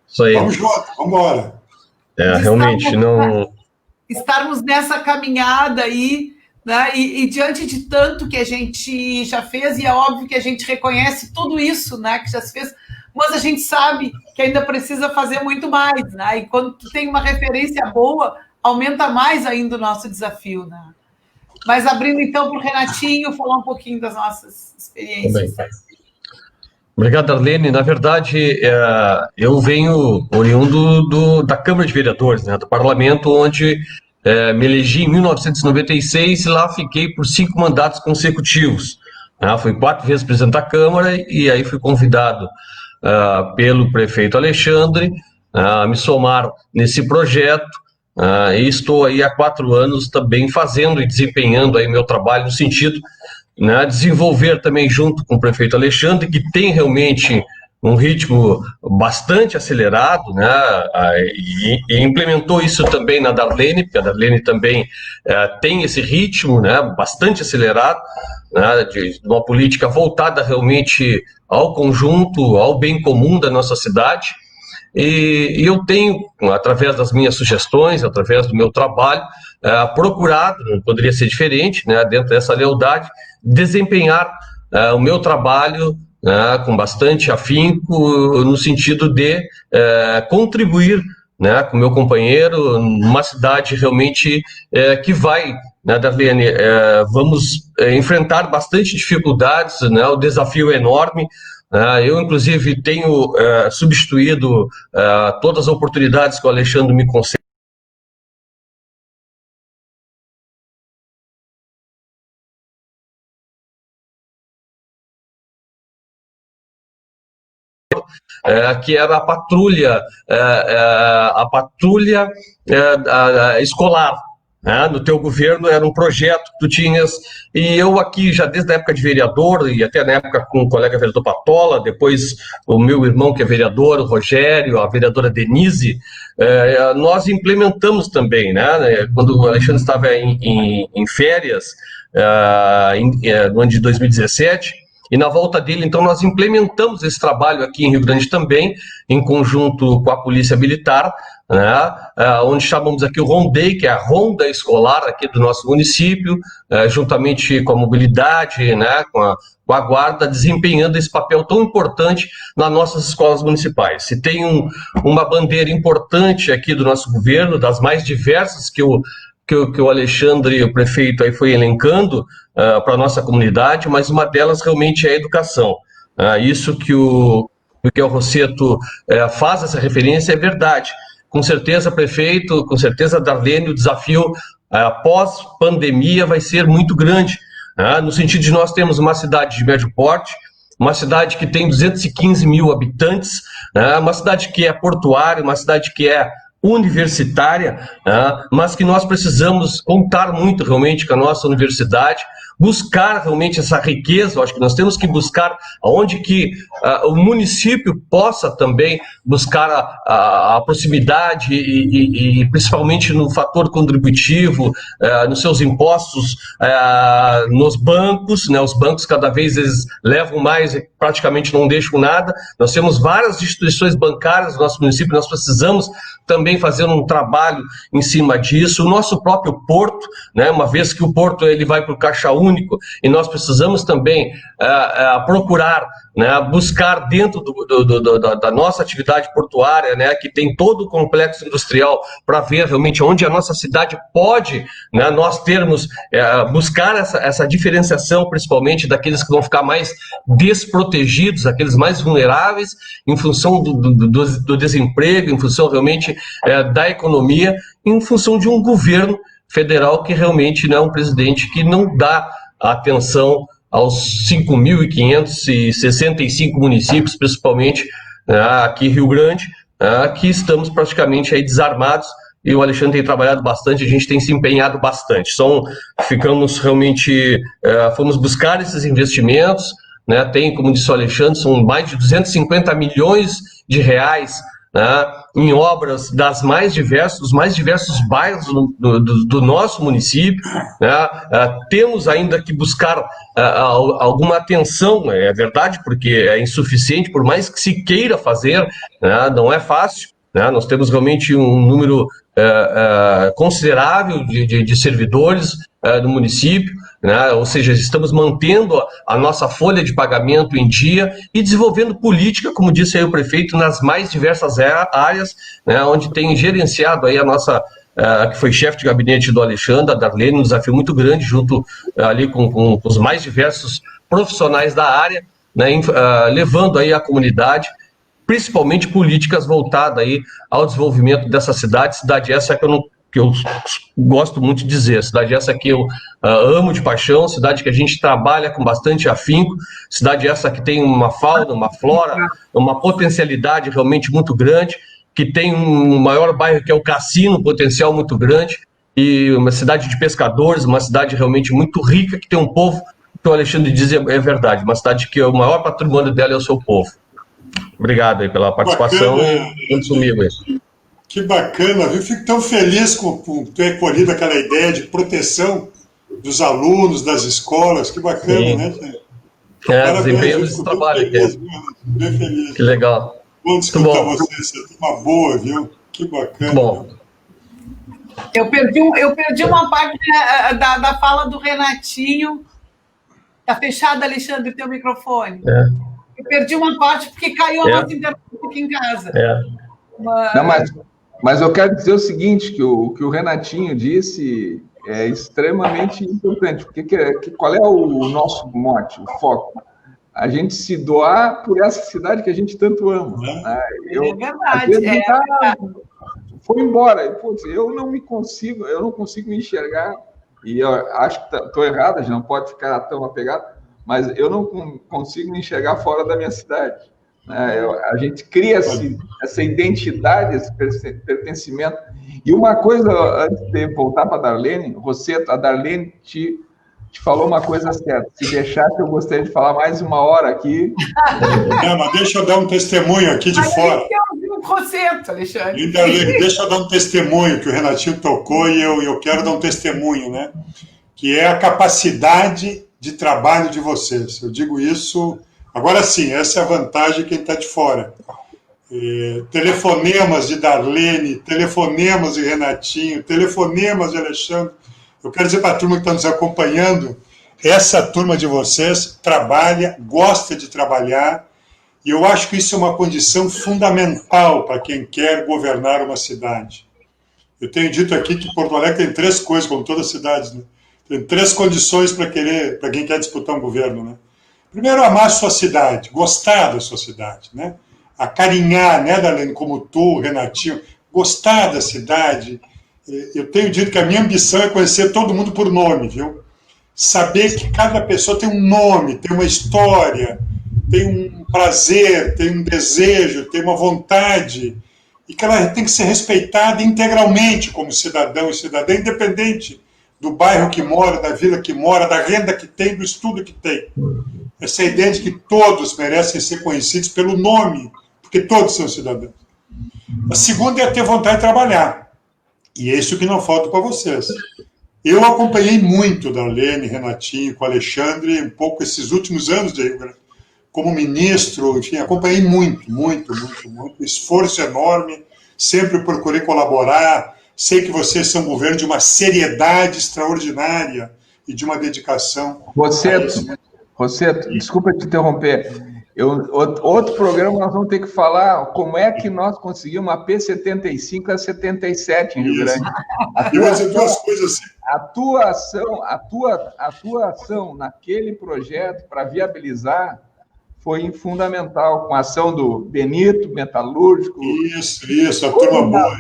Isso aí.
Vamos junto, vamos embora.
Realmente, não...
Estarmos nessa caminhada aí, né? E diante de tanto que a gente já fez, e é óbvio que a gente reconhece tudo isso, né, que já se fez, mas a gente sabe que ainda precisa fazer muito mais, né? E quando tu tem uma referência boa, aumenta mais ainda o nosso desafio, né? Mas abrindo então para o Renatinho falar um pouquinho das nossas experiências.
Obrigado, Darlene. Na verdade, eu venho oriundo da Câmara de Vereadores, né, do Parlamento, onde me elegi em 1996 e lá fiquei por 5 mandatos consecutivos. Fui 4 vezes presidente da Câmara e aí fui convidado pelo prefeito Alexandre a me somar nesse projeto. E estou aí há 4 anos também fazendo e desempenhando aí meu trabalho no sentido de desenvolver também junto com o prefeito Alexandre, que tem realmente um ritmo bastante acelerado, né, e implementou isso também na Darlene, porque a Darlene também tem esse ritmo, né, bastante acelerado, né, de uma política voltada realmente ao conjunto, ao bem comum da nossa cidade. E eu tenho, através das minhas sugestões, através do meu trabalho, procurado, não poderia ser diferente, né, dentro dessa lealdade, desempenhar o meu trabalho com bastante afinco, no sentido de contribuir, né, com o meu companheiro numa cidade realmente que vai, né, Darlene, vamos enfrentar bastante dificuldades, né, o desafio é enorme. Eu, inclusive, tenho substituído todas as oportunidades que o Alexandre me concede. Que era a patrulha escolar. No teu governo era um projeto que tu tinhas, e eu aqui já desde a época de vereador, e até na época com o colega vereador Patola, depois o meu irmão que é vereador, o Rogério, a vereadora Denise, nós implementamos também, né, quando o Alexandre estava em férias, no ano de 2017, e na volta dele, então, nós implementamos esse trabalho aqui em Rio Grande também, em conjunto com a Polícia Militar, né, onde chamamos aqui o Rondei, que é a ronda escolar aqui do nosso município, juntamente com a mobilidade, né, com a guarda, desempenhando esse papel tão importante nas nossas escolas municipais. Se tem uma bandeira importante aqui do nosso governo, das mais diversas que o Alexandre, o prefeito, aí foi elencando para a nossa comunidade, mas uma delas realmente é a educação. Isso que o Roceto faz essa referência é verdade. Com certeza, prefeito, com certeza, Darlene, o desafio pós-pandemia vai ser muito grande, no sentido de nós temos uma cidade de médio porte, uma cidade que tem 215 mil habitantes, uma cidade que é portuária, uma cidade que é universitária, mas que nós precisamos contar muito realmente com a nossa universidade, buscar realmente essa riqueza. Eu acho que nós temos que buscar onde que o município possa também buscar a proximidade e principalmente no fator contributivo, nos seus impostos, nos bancos, né? Os bancos cada vez eles levam mais e praticamente não deixam nada. Nós temos várias instituições bancárias no nosso município, nós precisamos também fazer um trabalho em cima disso. O nosso próprio porto, né? Uma vez que o porto ele vai para o Caixa Único, único, e nós precisamos também procurar, né, buscar dentro da nossa atividade portuária, né, que tem todo o complexo industrial, para ver realmente onde a nossa cidade pode, né, nós termos, buscar essa diferenciação, principalmente daqueles que vão ficar mais desprotegidos, aqueles mais vulneráveis, em função do desemprego, em função realmente da economia, em função de um governo federal que realmente não é um presidente que não dá atenção aos 5.565 municípios, principalmente aqui em Rio Grande, que estamos praticamente aí desarmados, e o Alexandre tem trabalhado bastante, a gente tem se empenhado bastante. Fomos buscar esses investimentos, né, tem, como disse o Alexandre, são mais de 250 milhões de reais, né, em obras dos mais diversos bairros do nosso município, né. Temos ainda que buscar alguma atenção, é verdade, porque é insuficiente, por mais que se queira fazer, né, não é fácil, né. Nós temos realmente um número considerável de servidores no município, né? Ou seja, estamos mantendo a nossa folha de pagamento em dia e desenvolvendo política, como disse aí o prefeito, nas mais diversas áreas, né, onde tem gerenciado aí a nossa, que foi chefe de gabinete do Alexandre, a Darlene, um desafio muito grande, junto ali com os mais diversos profissionais da área, né, levando aí a comunidade, principalmente políticas voltadas aí ao desenvolvimento dessa cidade essa que eu gosto muito de dizer, cidade essa que eu amo de paixão, cidade que a gente trabalha com bastante afinco, cidade essa que tem uma fauna, uma flora, uma potencialidade realmente muito grande, que tem um maior bairro que é o Cassino, um potencial muito grande, e uma cidade de pescadores, uma cidade realmente muito rica, que tem um povo, que o Alexandre diz é verdade, uma cidade que o maior patrimônio dela é o seu povo. Obrigado aí pela participação e junto comigo aí.
Que bacana, viu? Fico tão feliz com ter colhido aquela ideia de proteção dos alunos, das escolas. Que bacana, sim, né, gente?
Desempenho desse trabalho aqui.
Bem feliz.
Que legal.
Bom escutar vocês, você tem uma boa, viu? Que bacana.
Bom.
Eu perdi uma parte da fala do Renatinho. Tá fechado, Alexandre, o teu microfone. Eu perdi uma parte porque caiu a nossa internet aqui em casa.
Não, mas eu quero dizer o seguinte, que o Renatinho disse é extremamente importante, porque qual é o nosso mote, o foco? A gente se doar por essa cidade que a gente tanto ama. Né?
É verdade.
Foi embora. Putz, eu não consigo me enxergar, e eu acho que estou errado, a gente não pode ficar tão apegado, mas eu não consigo me enxergar fora da minha cidade. A gente cria essa identidade, esse pertencimento. E uma coisa, antes de voltar para a Darlene, a Darlene te falou uma coisa certa. Se deixasse, eu gostaria de falar mais uma hora aqui.
Não, mas deixa eu dar um testemunho aqui de fora.
Roseto, Alexandre.
Darlene, deixa eu dar um testemunho que o Renatinho tocou e eu quero dar um testemunho, né? Que é a capacidade de trabalho de vocês. Eu digo isso... Agora sim, essa é a vantagem de quem está de fora. Telefonemas de Darlene, telefonemas de Renatinho, telefonemas de Alexandre. Eu quero dizer para a turma que está nos acompanhando, essa turma de vocês trabalha, gosta de trabalhar, e eu acho que isso é uma condição fundamental para quem quer governar uma cidade. Eu tenho dito aqui que Porto Alegre tem 3 coisas, como todas as cidades, né? Tem 3 condições para quem quer disputar um governo, né? Primeiro, amar a sua cidade, gostar da sua cidade, né? Acarinhar, né, Darlene, como tu, Renatinho, gostar da cidade. Eu tenho dito que a minha ambição é conhecer todo mundo por nome, viu? Saber que cada pessoa tem um nome, tem uma história, tem um prazer, tem um desejo, tem uma vontade, e que ela tem que ser respeitada integralmente como cidadão e cidadã, independente do bairro que mora, da vila que mora, da renda que tem, do estudo que tem. Essa ideia de que todos merecem ser conhecidos pelo nome, porque todos são cidadãos. A segunda é ter vontade de trabalhar. E é isso que não falta para vocês. Eu acompanhei muito Darlene, Renatinho, com Alexandre, um pouco esses últimos anos de Rio Grande. Como ministro, enfim, acompanhei muito. Esforço enorme, sempre procurei colaborar. Sei que vocês são um governo de uma seriedade extraordinária, e de uma dedicação.
Rosseto, desculpa te interromper. Outro programa nós vamos ter que falar como é que nós conseguimos a P75 a 77 em Rio Grande.
Eu vou dizer duas coisas assim.
A tua ação naquele projeto para viabilizar foi fundamental, com a ação do Benito, metalúrgico.
Isso, a turma boa.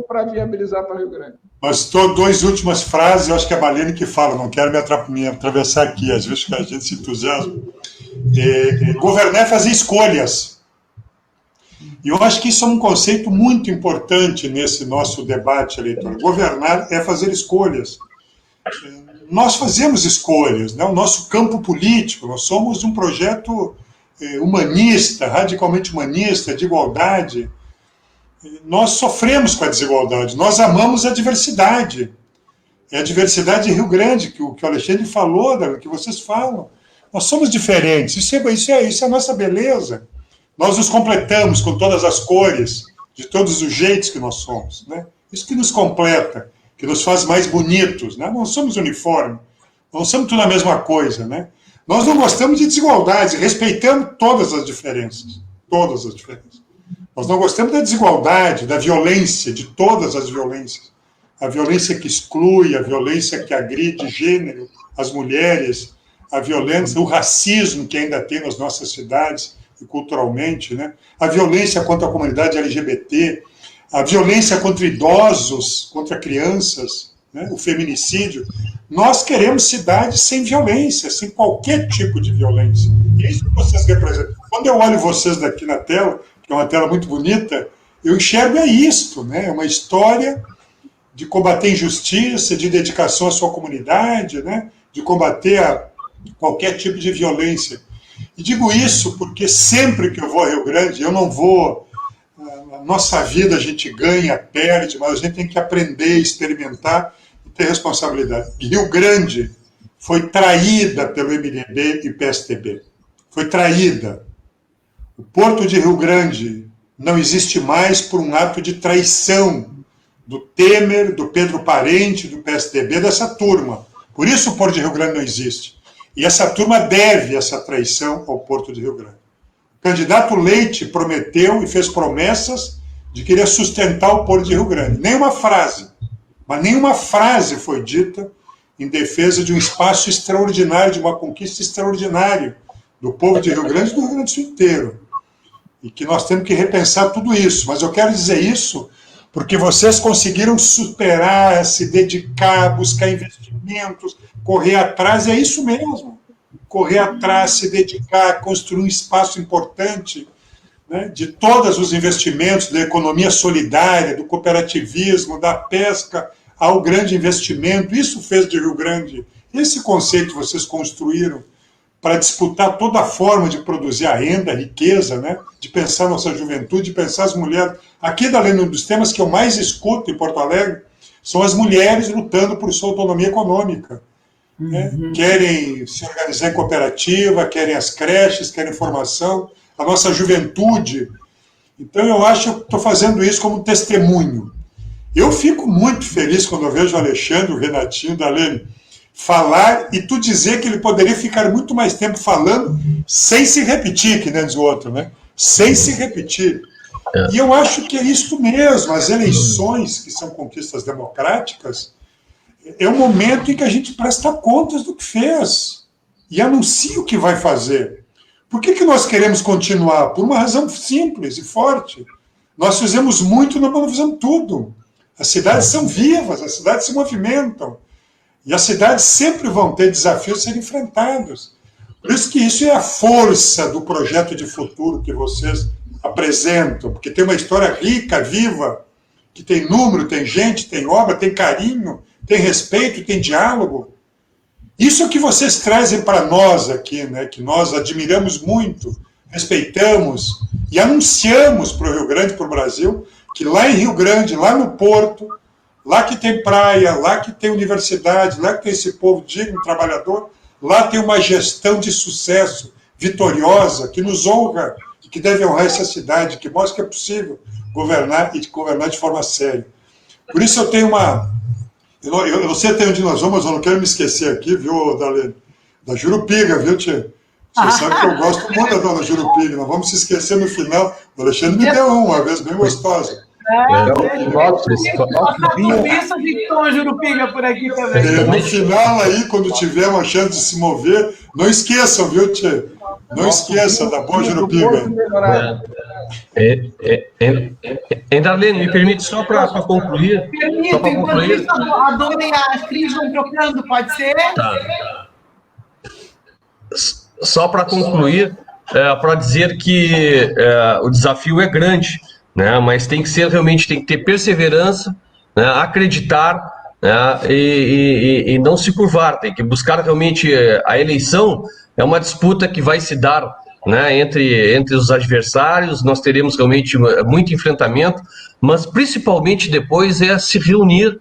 Para viabilizar para Rio Grande.
Mas duas últimas frases, eu acho que é a Marlene que fala, não quero me atravessar aqui, às vezes que a gente se entusiasma. Governar é fazer escolhas. E eu acho que isso é um conceito muito importante nesse nosso debate eleitoral. Governar é fazer escolhas. Nós fazemos escolhas, né? O nosso campo político, nós somos um projeto humanista, radicalmente humanista, de igualdade. Nós sofremos com a desigualdade, nós amamos a diversidade. É a diversidade de Rio Grande, que o Alexandre falou, que vocês falam. Nós somos diferentes, isso é a nossa beleza. Nós nos completamos com todas as cores, de todos os jeitos que nós somos, né? Isso que nos completa, que nos faz mais bonitos, né? Não somos uniformes, não somos tudo a mesma coisa, né? Nós não gostamos de desigualdades, respeitamos todas as diferenças, todas as diferenças. Nós não gostamos da desigualdade, da violência, de todas as violências. A violência que exclui, a violência que agride gênero, as mulheres, a violência, o racismo que ainda tem nas nossas cidades e culturalmente, né? A violência contra a comunidade LGBT, a violência contra idosos, contra crianças, né? O feminicídio. Nós queremos cidades sem violência, sem qualquer tipo de violência. E é isso que vocês representam. Quando eu olho vocês daqui na tela, que é uma tela muito bonita, eu enxergo isto, né? É uma história de combater injustiça, de dedicação à sua comunidade, né? De combater qualquer tipo de violência. E digo isso porque sempre que eu vou a Rio Grande, eu não vou... A nossa vida a gente ganha, perde, mas a gente tem que aprender, experimentar e ter responsabilidade. Rio Grande foi traída pelo MDB e PSDB. Foi traída. O Porto de Rio Grande não existe mais por um ato de traição do Temer, do Pedro Parente, do PSDB, dessa turma. Por isso o Porto de Rio Grande não existe. E essa turma deve essa traição ao Porto de Rio Grande. O candidato Leite prometeu e fez promessas de que iria sustentar o Porto de Rio Grande. Nenhuma frase, mas nenhuma frase foi dita em defesa de um espaço extraordinário, de uma conquista extraordinária do povo de Rio Grande e do Rio Grande do Sul inteiro. E que nós temos que repensar tudo isso. Mas eu quero dizer isso porque vocês conseguiram superar, se dedicar, buscar investimentos, correr atrás, é isso mesmo. Correr atrás, se dedicar, construir um espaço importante, né, de todos os investimentos, da economia solidária, do cooperativismo, da pesca, ao grande investimento. Isso fez de Rio Grande. Esse conceito vocês construíram para disputar toda a forma de produzir a renda, a riqueza, né? De pensar nossa juventude, de pensar as mulheres. Aqui, um dos temas que eu mais escuto em Porto Alegre são as mulheres lutando por sua autonomia econômica. Né? Querem se organizar em cooperativa, querem as creches, querem formação, a nossa juventude. Então, eu acho que eu estou fazendo isso como testemunho. Eu fico muito feliz quando eu vejo o Alexandre, o Renatinho, Dalene, falar e tu dizer que ele poderia ficar muito mais tempo falando sem se repetir, que nem diz o outro, né? Sem se repetir. E eu acho que é isso mesmo. As eleições, que são conquistas democráticas, é um momento em que a gente presta contas do que fez e anuncia o que vai fazer. Por que nós queremos continuar? Por uma razão simples e forte. Nós fizemos muito, nós não fizemos tudo. As cidades são vivas, as cidades se movimentam. E as cidades sempre vão ter desafios a serem enfrentados. Por isso que isso é a força do projeto de futuro que vocês apresentam, porque tem uma história rica, viva, que tem número, tem gente, tem obra, tem carinho, tem respeito, tem diálogo. Isso é o que vocês trazem para nós aqui, né, que nós admiramos muito, respeitamos e anunciamos para o Rio Grande, para o Brasil, que lá em Rio Grande, lá no Porto, lá que tem praia, lá que tem universidade, lá que tem esse povo digno, trabalhador, lá tem uma gestão de sucesso, vitoriosa, que nos honra e que deve honrar essa cidade, que mostra que é possível governar e governar de forma séria. Por isso eu tenho Eu não sei até onde nós vamos, mas eu não quero me esquecer aqui, viu, Darlene? Da Jurupiga, viu, tia? Você sabe que eu gosto muito da dona Jurupiga. Não vamos se esquecer no final. O Alexandre me deu uma vez bem gostosa.
Isso a gente toma Jurupiga por aqui também.
No final aí, quando tiver uma chance de se mover, não esqueçam, viu, tia? Não esqueça da boa Jurupiga.
Darlene, me permite só para concluir.
Permito, enquanto isso, a dona e a Cris vão trocando, pode ser?
Tá. Só para concluir, para dizer que o desafio é grande, né? Mas tem que ter perseverança, né? Acreditar, né? E não se curvar, tem que buscar realmente a eleição. É uma disputa que vai se dar, né, entre os adversários. Nós teremos realmente muito enfrentamento, mas principalmente depois se reunir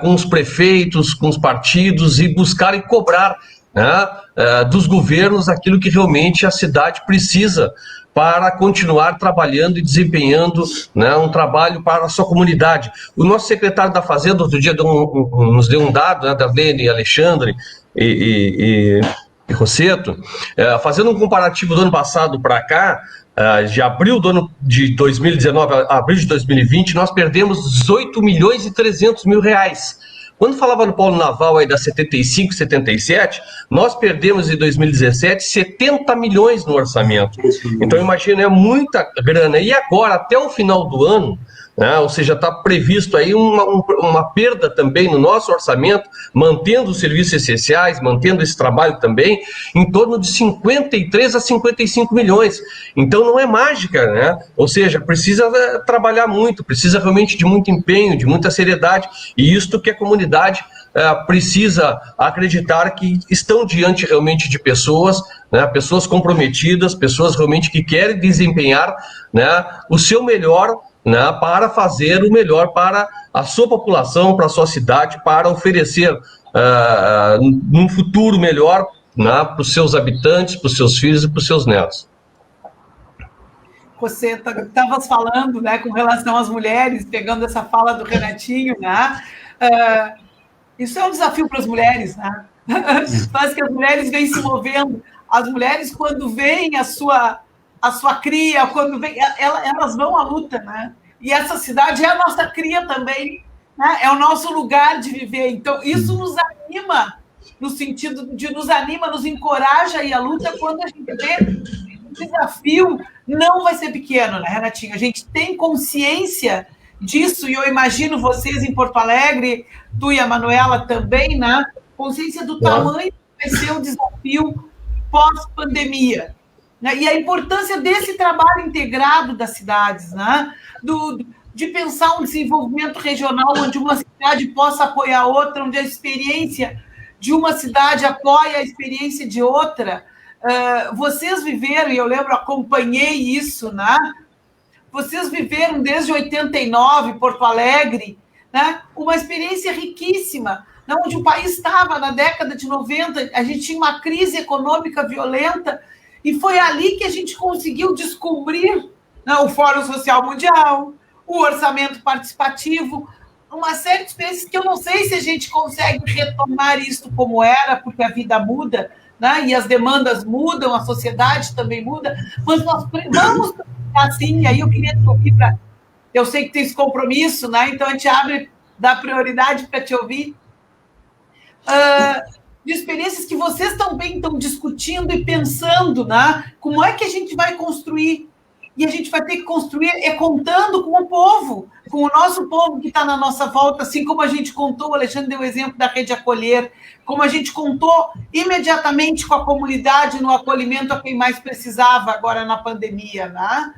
com os prefeitos, com os partidos e buscar e cobrar, né, dos governos aquilo que realmente a cidade precisa para continuar trabalhando e desempenhando, né, um trabalho para a sua comunidade. O nosso secretário da Fazenda outro dia nos deu um dado, né, Darlene, Alexandre e Rosseto, fazendo um comparativo do ano passado para cá, de abril do ano de 2019 a abril de 2020, nós perdemos 18 milhões e 300 mil reais. Quando falava no Polo Naval aí da 75, 77, nós perdemos em 2017 70 milhões no orçamento. Então, imagina, é muita grana. E agora, até o final do ano, né, ou seja, está previsto aí uma perda também no nosso orçamento, mantendo os serviços essenciais, mantendo esse trabalho também, em torno de 53 a 55 milhões. Então não é mágica, né? Ou seja, precisa trabalhar muito, precisa realmente de muito empenho, de muita seriedade, e isto que a comunidade precisa acreditar que estão diante realmente de pessoas, né, pessoas comprometidas, pessoas realmente que querem desempenhar, né, o seu melhor, né, para fazer o melhor para a sua população, para a sua cidade, para oferecer um futuro melhor, né, para os seus habitantes, para os seus filhos e para os seus netos.
Você estavas falando, né, com relação às mulheres, pegando essa fala do Renatinho, né? Isso é um desafio para as mulheres, né? Faz que as mulheres vêm se movendo. As mulheres, quando veem a sua cria, quando vem, elas vão à luta, né? E essa cidade é a nossa cria também, né? É o nosso lugar de viver. Então, isso nos anima, no sentido de nos anima, nos encoraja a ir à luta quando a gente vê o desafio não vai ser pequeno, né, Renatinho? A gente tem consciência disso, e eu imagino vocês em Porto Alegre, tu e a Manuela também, né? Consciência do tamanho que vai ser o desafio pós-pandemia. Né? E a importância desse trabalho integrado das cidades, né? De pensar um desenvolvimento regional onde uma cidade possa apoiar outra, onde a experiência de uma cidade apoia a experiência de outra. Vocês viveram, e eu lembro, acompanhei isso, né? Vocês viveram desde 89, Porto Alegre, né? Uma experiência riquíssima, né? Onde o país estava na década de 90, a gente tinha uma crise econômica violenta, e foi ali que a gente conseguiu descobrir, né, o Fórum Social Mundial, o orçamento participativo, uma série de experiências que eu não sei se a gente consegue retomar isso como era, porque a vida muda, né, e as demandas mudam, a sociedade também muda, mas nós vamos assim, aí eu queria te ouvir eu sei que tem esse compromisso, né, então a gente dá prioridade para te ouvir, de experiências que vocês também estão discutindo e pensando, né, como é que a gente vai construir, e a gente vai ter que construir contando com o povo, com o nosso povo que está na nossa volta, assim como a gente contou, o Alexandre deu o exemplo da Rede Acolher, como a gente contou imediatamente com a comunidade no acolhimento a quem mais precisava agora na pandemia, né?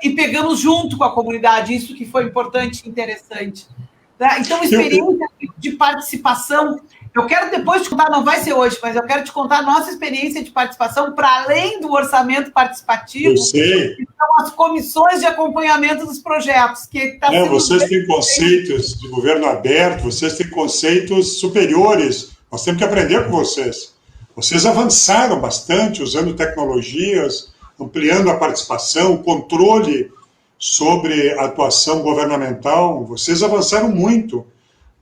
E pegamos junto com a comunidade, isso que foi importante e interessante. Né? Então, experiência de participação, eu quero depois te contar, não vai ser hoje, mas eu quero te contar a nossa experiência de participação para além do orçamento participativo.
Eu sei.
Que são as comissões de acompanhamento dos projetos. Que
vocês têm conceitos de governo aberto, vocês têm conceitos superiores. Nós temos que aprender com vocês. Vocês avançaram bastante usando tecnologias, ampliando a participação, o controle sobre a atuação governamental. Vocês avançaram muito.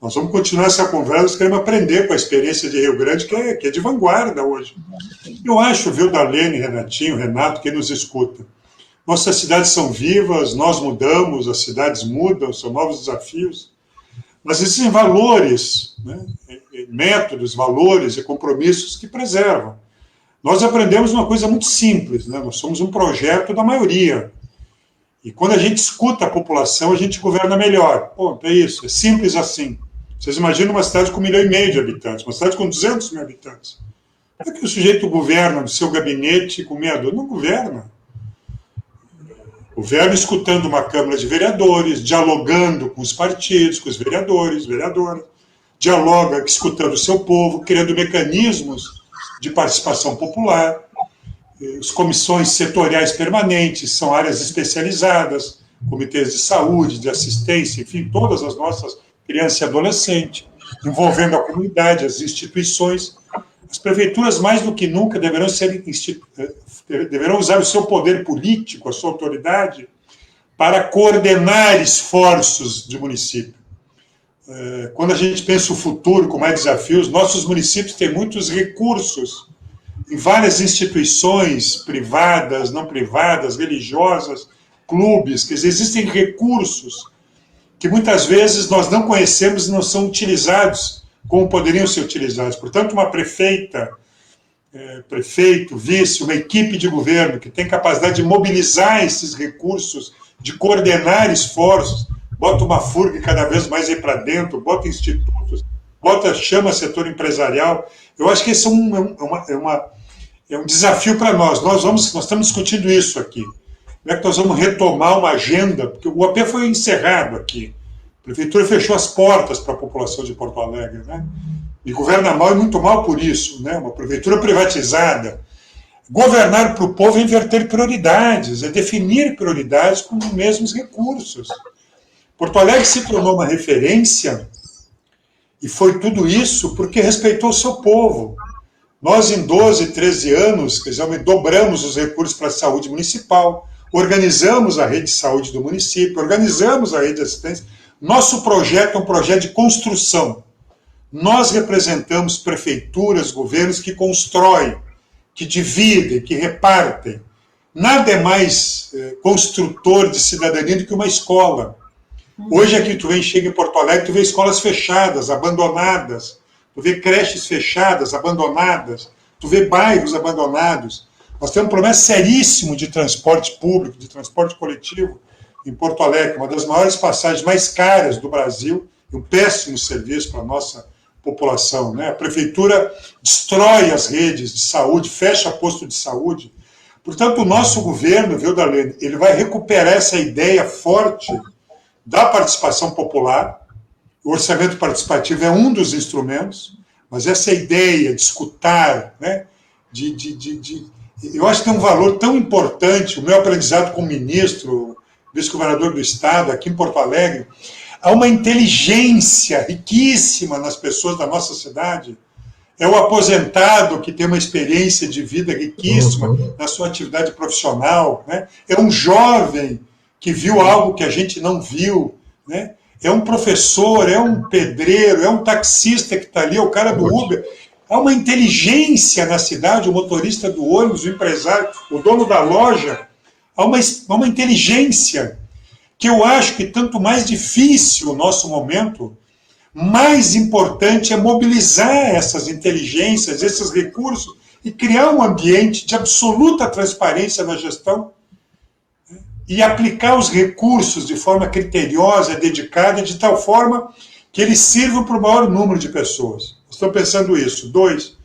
Nós vamos continuar essa conversa, nós queremos aprender com a experiência de Rio Grande, que é de vanguarda hoje. Eu acho, viu, Darlene, Renatinho, Renato, quem nos escuta, nossas cidades são vivas, nós mudamos, as cidades mudam, são novos desafios, mas existem valores, né, métodos, valores e compromissos que preservam. Nós aprendemos uma coisa muito simples, né, nós somos um projeto da maioria, e quando a gente escuta a população, a gente governa melhor. Ponto, é isso, é simples assim. Vocês imaginam uma cidade com 1,5 milhão de habitantes, uma cidade com 200 mil habitantes. Não é que o sujeito governa no seu gabinete com medo, não governa. Governa escutando uma Câmara de Vereadores, dialogando com os partidos, com os vereadores, vereadoras, dialoga escutando o seu povo, criando mecanismos de participação popular. As comissões setoriais permanentes são áreas especializadas, comitês de saúde, de assistência, enfim, todas as nossas crianças e adolescentes, envolvendo a comunidade, as instituições. As prefeituras, mais do que nunca, deverão usar o seu poder político, a sua autoridade, para coordenar esforços de município. Quando a gente pensa o futuro com mais desafios, nossos municípios têm muitos recursos em várias instituições privadas, não privadas, religiosas, clubes, quer dizer, existem recursos que muitas vezes nós não conhecemos e não são utilizados como poderiam ser utilizados. Portanto, uma prefeita, prefeito, vice, uma equipe de governo que tem capacidade de mobilizar esses recursos, de coordenar esforços, bota uma FURG cada vez mais aí para dentro, bota institutos, chama setor empresarial. Eu acho que esse é um desafio para nós. Nós estamos discutindo isso aqui. Como é que nós vamos retomar uma agenda? Porque o AP foi encerrado aqui. A prefeitura fechou as portas para a população de Porto Alegre, né? E governa mal e muito mal por isso, né? Uma prefeitura privatizada. Governar para o povo é inverter prioridades, é definir prioridades com os mesmos recursos. Porto Alegre se tornou uma referência e foi tudo isso porque respeitou o seu povo. Nós, em 12, 13 anos, dobramos os recursos para a saúde municipal, organizamos a rede de saúde do município, organizamos a rede de assistência. Nosso projeto é um projeto de construção. Nós representamos prefeituras, governos que constroem, que dividem, que repartem. Nada é mais construtor de cidadania do que uma escola. Hoje aqui tu chega em Porto Alegre, tu vê escolas fechadas, abandonadas, tu vê creches fechadas, abandonadas, tu vê bairros abandonados. Nós temos um problema seríssimo de transporte público, de transporte coletivo em Porto Alegre, uma das maiores passagens mais caras do Brasil, e um péssimo serviço para a nossa população, né? A prefeitura destrói as redes de saúde, fecha posto de saúde. Portanto, o nosso governo, viu, Darlene, ele vai recuperar essa ideia forte da participação popular. O orçamento participativo é um dos instrumentos, mas essa ideia de escutar, né, eu acho que tem um valor tão importante. O meu aprendizado como ministro, vice-governador do Estado, aqui em Porto Alegre, há uma inteligência riquíssima nas pessoas da nossa cidade. É o aposentado que tem uma experiência de vida riquíssima na sua atividade profissional, né? É um jovem que viu algo que a gente não viu, né? É um professor, é um pedreiro, é um taxista que está ali, é o cara do Uber. Há uma inteligência na cidade, o motorista do ônibus, o empresário, o dono da loja. Há uma inteligência que eu acho que tanto mais difícil o nosso momento, mais importante é mobilizar essas inteligências, esses recursos, e criar um ambiente de absoluta transparência na gestão, e aplicar os recursos de forma criteriosa, dedicada, de tal forma que eles sirvam para o maior número de pessoas. Estou pensando isso. 2,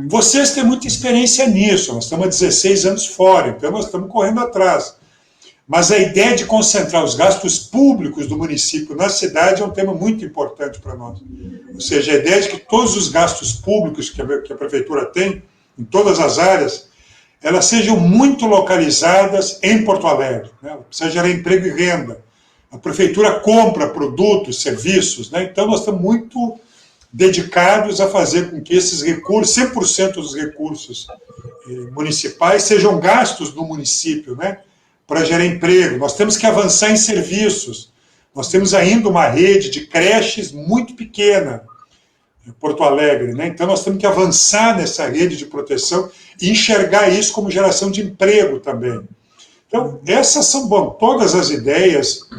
vocês têm muita experiência nisso, nós estamos há 16 anos fora, então nós estamos correndo atrás. Mas a ideia de concentrar os gastos públicos do município na cidade é um tema muito importante para nós. Ou seja, a ideia de que todos os gastos públicos que a prefeitura tem, em todas as áreas, elas sejam muito localizadas em Porto Alegre, né? Ela precisa gerar emprego e renda. A prefeitura compra produtos, serviços, né? Então nós estamos muito dedicados a fazer com que esses recursos, 100% dos recursos municipais, sejam gastos no município, né? Para gerar emprego. Nós temos que avançar em serviços. Nós temos ainda uma rede de creches muito pequena em Porto Alegre, né? Então nós temos que avançar nessa rede de proteção e enxergar isso como geração de emprego também. Então, essas são todas as ideias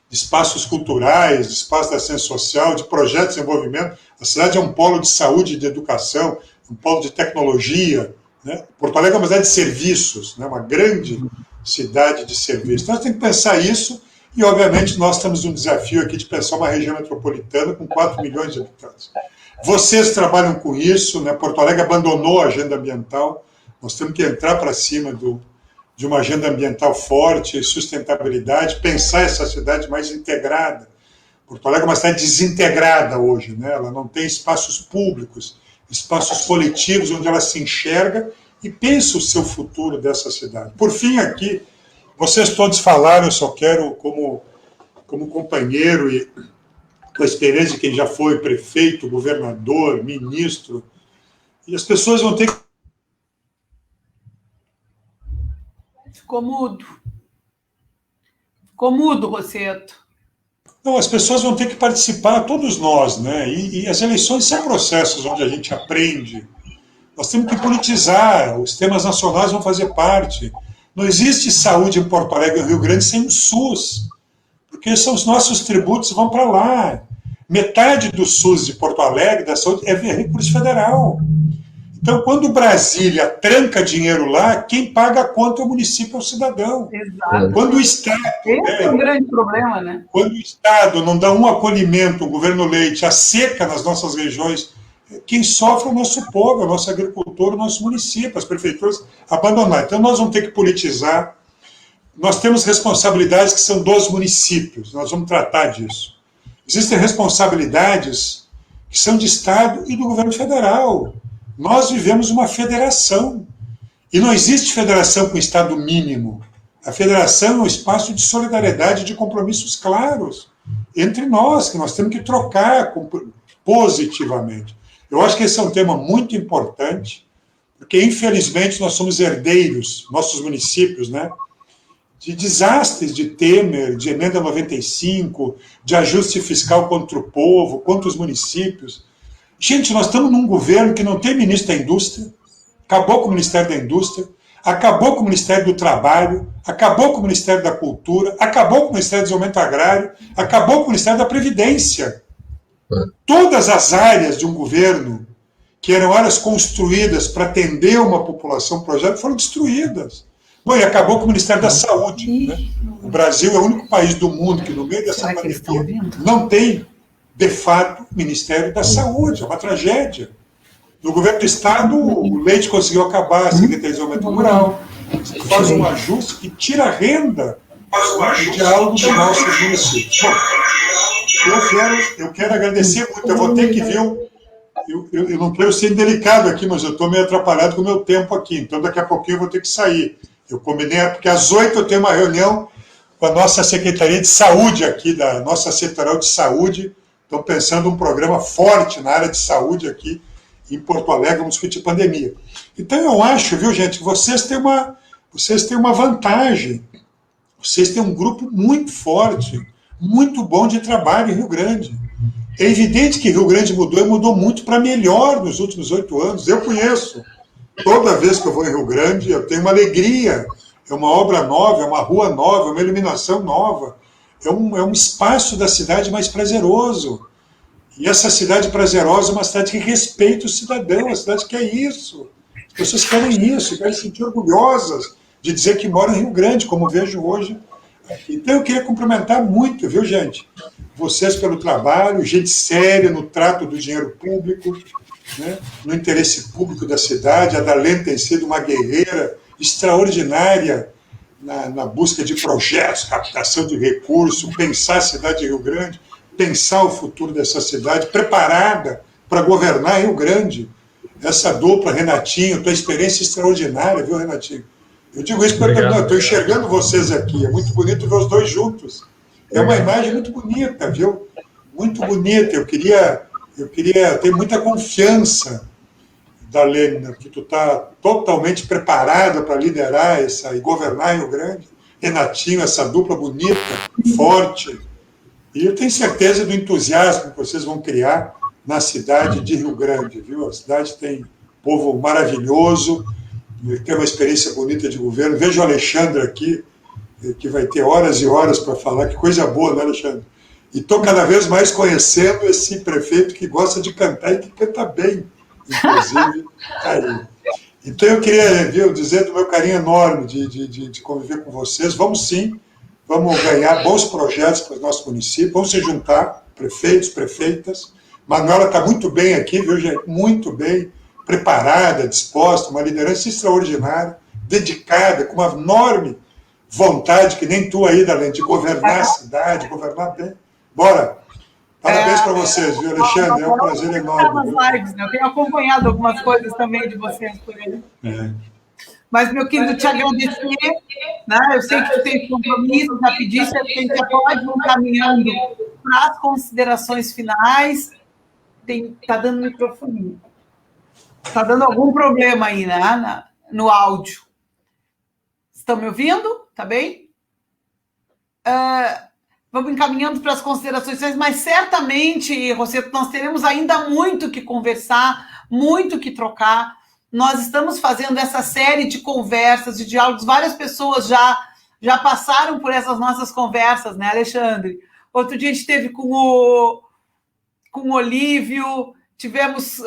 de espaços culturais, de espaços da ciência social, de projetos de desenvolvimento. A cidade é um polo de saúde e de educação, um polo de tecnologia, né? Porto Alegre é uma cidade de serviços, né? Uma grande cidade de serviços. Então, nós temos que pensar isso e, obviamente, nós temos um desafio aqui de pensar uma região metropolitana com 4 milhões de habitantes. Vocês trabalham com isso, né? Porto Alegre abandonou a agenda ambiental, nós temos que entrar para cima de uma agenda ambiental forte, sustentabilidade, pensar essa cidade mais integrada. Porto Alegre é uma cidade desintegrada hoje, né? Ela não tem espaços públicos, espaços coletivos onde ela se enxerga e pensa o seu futuro dessa cidade. Por fim, aqui, vocês todos falaram, eu só quero, como companheiro e com a experiência de quem já foi prefeito, governador, ministro, e as pessoas vão ter que...
Ficou mudo, Rosseto.
Não, as pessoas vão ter que participar, todos nós, né? E as eleições são processos onde a gente aprende. Nós temos que politizar, os temas nacionais vão fazer parte. Não existe saúde em Porto Alegre e no Rio Grande sem o SUS, porque são os nossos tributos que vão para lá. Metade do SUS de Porto Alegre, da saúde, é recurso federal. Então, quando Brasília tranca dinheiro lá, quem paga a conta é o município, é o cidadão.
Exato.
Quando o Estado...
Esse é um grande problema, né?
Quando o Estado não dá um acolhimento, o governo Leite, a seca nas nossas regiões, quem sofre é o nosso povo, é o nosso agricultor, o nosso município, as prefeituras abandonaram. Então, nós vamos ter que politizar. Nós temos responsabilidades que são dos municípios, nós vamos tratar disso. Existem responsabilidades que são de Estado e do governo federal. Nós vivemos uma federação. E não existe federação com Estado mínimo. A federação é um espaço de solidariedade, de compromissos claros entre nós, que nós temos que trocar positivamente. Eu acho que esse é um tema muito importante, porque, infelizmente, nós somos herdeiros, nossos municípios, né, de desastres de Temer, de Emenda 95, de ajuste fiscal contra o povo, contra os municípios. Gente, nós estamos num governo que não tem ministro da Indústria, acabou com o Ministério da Indústria, acabou com o Ministério do Trabalho, acabou com o Ministério da Cultura, acabou com o Ministério do Desenvolvimento Agrário, acabou com o Ministério da Previdência. Todas as áreas de um governo, que eram áreas construídas para atender uma população, um projeto, foram destruídas. Bom, e acabou com o Ministério da Saúde. Né? O Brasil é o único país do mundo que, no meio dessa pandemia, não tem, de fato, Ministério da Saúde. É uma tragédia. No governo do Estado, o Leite conseguiu acabar a Secretaria de Desenvolvimento Rural. Faz um ajuste que tira a renda do diálogo dos nossos municípios. Bom, eu quero agradecer muito. Eu vou ter que ver... Eu não quero ser indelicado aqui, mas eu estou meio atrapalhado com o meu tempo aqui. Então, daqui a pouquinho eu vou ter que sair. Eu combinei, porque às 8 eu tenho uma reunião com a nossa Secretaria de Saúde aqui, da nossa Setorial de Saúde. Estão pensando um programa forte na área de saúde aqui em Porto Alegre, vamos discutir pandemia. Então, eu acho, viu, gente, que vocês têm uma vantagem. Vocês têm um grupo muito forte, muito bom de trabalho em Rio Grande. É evidente que Rio Grande mudou e mudou muito para melhor nos últimos 8 anos. Eu conheço. Toda vez que eu vou em Rio Grande, eu tenho uma alegria. É uma obra nova, é uma rua nova, é uma iluminação nova. É um espaço da cidade mais prazeroso. E essa cidade prazerosa é uma cidade que respeita o cidadão, uma cidade que é isso. As pessoas querem isso, querem se sentir orgulhosas de dizer que moram em Rio Grande, como vejo hoje. Então eu queria cumprimentar muito, viu, gente? Vocês pelo trabalho, gente séria no trato do dinheiro público, né, no interesse público da cidade. A Darlene tem sido uma guerreira extraordinária na busca de projetos, captação de recursos, pensar a cidade de Rio Grande, pensar o futuro dessa cidade, preparada para governar Rio Grande. Essa dupla, Renatinho, tua experiência extraordinária, viu, Renatinho? Eu digo isso porque eu estou enxergando vocês aqui, é muito bonito ver os dois juntos. É uma imagem muito bonita, viu? Muito bonita. Eu tenho muita confiança, Darlene, que tu está totalmente preparada para liderar e governar Rio Grande. Renatinho, essa dupla bonita, forte, E eu tenho certeza do entusiasmo que vocês vão criar na cidade de Rio Grande, viu? A cidade tem um povo maravilhoso, tem uma experiência bonita de governo. Vejo o Alexandre aqui, que vai ter horas e horas para falar. Que coisa boa, né, Alexandre? E estou cada vez mais conhecendo esse prefeito que gosta de cantar e que canta bem, inclusive. Aí. Então eu queria, viu, dizer do meu carinho enorme de conviver com vocês. Vamos sim, vamos ganhar bons projetos para o nosso município, vamos se juntar, prefeitos, prefeitas. Manuela está muito bem aqui, viu, gente? Muito bem, preparada, disposta, uma liderança extraordinária, dedicada, com uma enorme vontade, que nem tu aí, Darlene, de governar a cidade, governar bem. Bora! Parabéns para vocês, viu, Alexandre? É um prazer enorme.
Lives, né? Eu tenho acompanhado algumas coisas também de vocês por aí. Mas, meu querido, te agradecer, né? Eu sei que tu tem compromisso, já pediste, a gente já pode ir caminhando para as considerações finais. Está dando microfone. Está dando algum problema aí, né? No áudio. Estão me ouvindo? Tá bem? Vamos encaminhando para as considerações finais, mas certamente, Rosseto, nós teremos ainda muito que conversar, muito que trocar. Nós estamos fazendo essa série de conversas, de diálogos. Várias pessoas já passaram por essas nossas conversas, né, Alexandre? Outro dia a gente teve com o Olívio, tivemos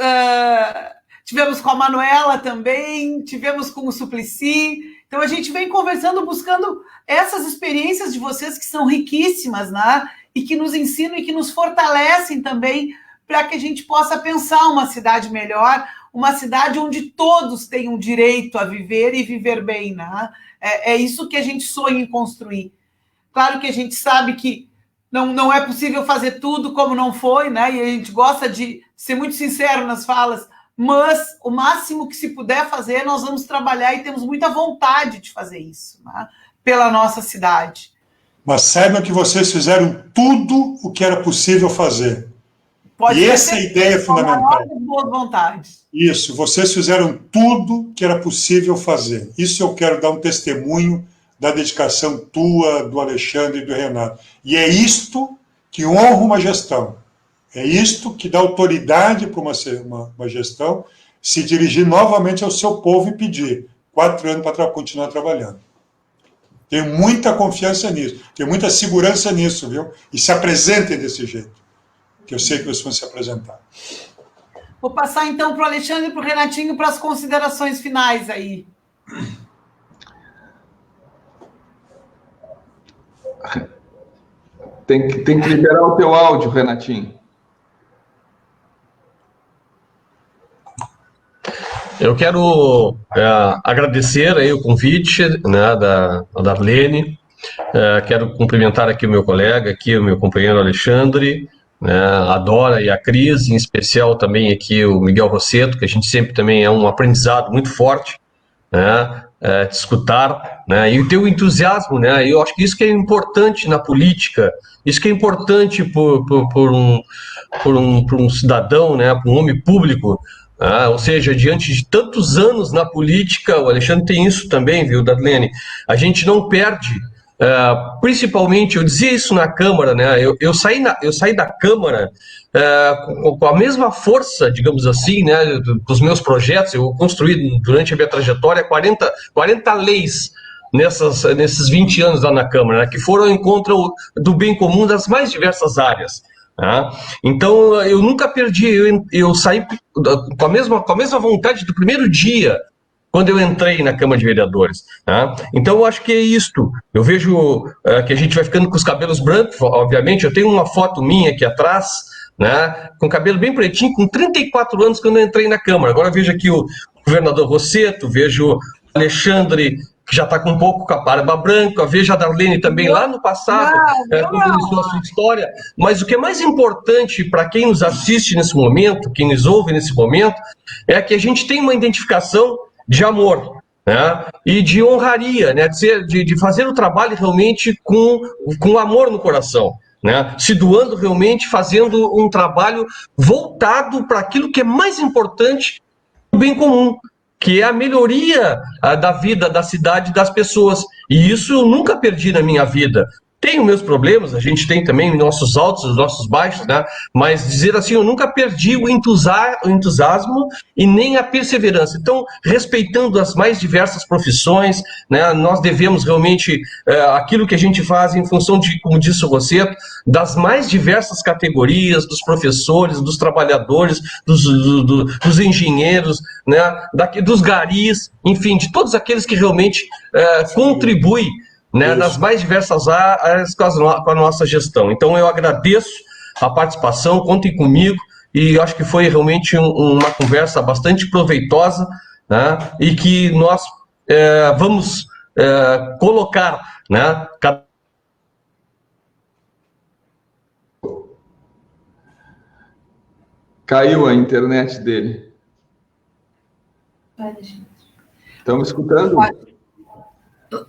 com a Manuela também, tivemos com o Suplicy. Então a gente vem conversando, buscando essas experiências de vocês que são riquíssimas, né? E que nos ensinam e que nos fortalecem também para que a gente possa pensar uma cidade melhor, uma cidade onde todos tenham direito a viver e viver bem, né? É isso que a gente sonha em construir. Claro que a gente sabe que não é possível fazer tudo como não foi, né? E a gente gosta de ser muito sincero nas falas, mas o máximo que se puder fazer, nós vamos trabalhar e temos muita vontade de fazer isso, né? Pela nossa cidade.
Mas saibam que vocês fizeram tudo o que era possível fazer. E essa é a ideia fundamental.
Boas vontades.
Isso, vocês fizeram tudo que era possível fazer. Isso eu quero dar um testemunho da dedicação tua, do Alexandre e do Renato. E é isto que honra uma gestão. É isto que dá autoridade para uma gestão se dirigir novamente ao seu povo e pedir 4 anos para continuar trabalhando. Tenho muita confiança nisso, tenho muita segurança nisso, viu? E se apresentem desse jeito, que eu sei que vocês vão se apresentar.
Vou passar então para o Alexandre e para o Renatinho para as considerações finais aí.
Tem que liberar o teu áudio, Renatinho.
Eu quero agradecer aí o convite, né, da Darlene. Quero cumprimentar aqui o meu colega, aqui o meu companheiro Alexandre, né, a Dora e a Cris, em especial também aqui o Miguel Rosseto, que a gente sempre também é um aprendizado muito forte, né, de escutar, né, e o teu entusiasmo, né, eu acho que isso que é importante na política, isso que é importante por um cidadão, né, por um homem público. Ou seja, diante de tantos anos na política, o Alexandre tem isso também, viu, Darlene? A gente não perde, principalmente, eu dizia isso na Câmara, né? Eu saí da Câmara com a mesma força, digamos assim, né, dos meus projetos. Eu construí durante a minha trajetória 40 leis nesses 20 anos lá na Câmara, né, que foram ao encontro do bem comum das mais diversas áreas. Então, eu nunca perdi, eu saí com a mesma vontade do primeiro dia, quando eu entrei na Câmara de Vereadores. Então, eu acho que é isto. Eu vejo que a gente vai ficando com os cabelos brancos, obviamente. Eu tenho uma foto minha aqui atrás, né, com cabelo bem pretinho, com 34 anos quando eu entrei na Câmara. Agora eu vejo aqui o governador Rosseto, vejo o Alexandre, que já está com um pouco com a barba branca, vejo a Darlene também lá no passado, quando iniciou a sua história. Mas o que é mais importante para quem nos assiste nesse momento, quem nos ouve nesse momento, é que a gente tem uma identificação de amor, né, e de honraria, né, de fazer o trabalho realmente com amor no coração, né, se doando realmente, fazendo um trabalho voltado para aquilo que é mais importante, o bem comum, que é a melhoria da vida da cidade das pessoas. E isso eu nunca perdi na minha vida. Tenho meus problemas, a gente tem também nossos altos, os nossos baixos, né? Mas dizer assim, eu nunca perdi o entusiasmo e nem a perseverança. Então, respeitando as mais diversas profissões, né? Nós devemos realmente aquilo que a gente faz em função de, como disse o Rosseto, das mais diversas categorias, dos professores, dos trabalhadores, dos engenheiros, né? Dos garis, enfim, de todos aqueles que realmente contribuem, né, nas mais diversas áreas com a nossa gestão. Então, eu agradeço a participação, contem comigo, e acho que foi realmente uma conversa bastante proveitosa, né, e que nós vamos colocar, né,
Caiu a internet dele. Estamos escutando?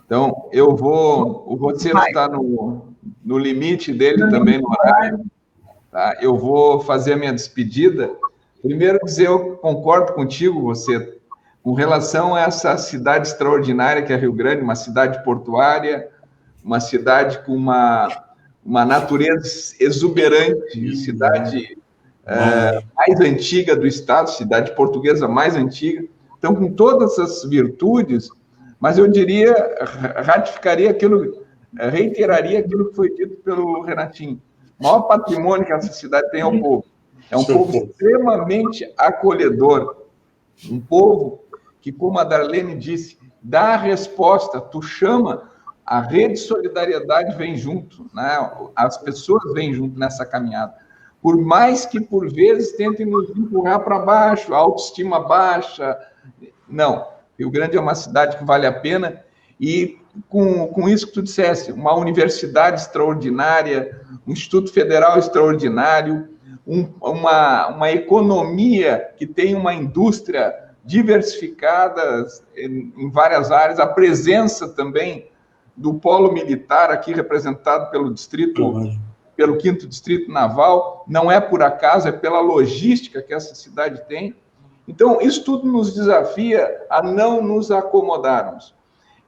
Então, o Rosseto está no limite dele também, no horário. Tá? Eu vou fazer a minha despedida. Primeiro, dizer eu concordo contigo, Rosseto, com relação a essa cidade extraordinária que é Rio Grande, uma cidade portuária, uma cidade com uma natureza exuberante, cidade mais antiga do estado, cidade portuguesa mais antiga. Então, com todas essas virtudes, mas eu diria, reiteraria aquilo que foi dito pelo Renatinho. O maior patrimônio que essa cidade tem é o povo. É um povo extremamente acolhedor. Um povo que, como a Darlene disse, dá a resposta, tu chama, a rede de solidariedade vem junto, né? As pessoas vêm junto nessa caminhada. Por mais que, por vezes, tentem nos empurrar para baixo, a autoestima baixa. Não. Rio Grande é uma cidade que vale a pena, e com isso que tu disseste, uma universidade extraordinária, um Instituto Federal extraordinário, uma economia que tem uma indústria diversificada em várias áreas, a presença também do polo militar aqui representado pelo pelo 5º Distrito Naval, não é por acaso, é pela logística que essa cidade tem. Então, isso tudo nos desafia a não nos acomodarmos.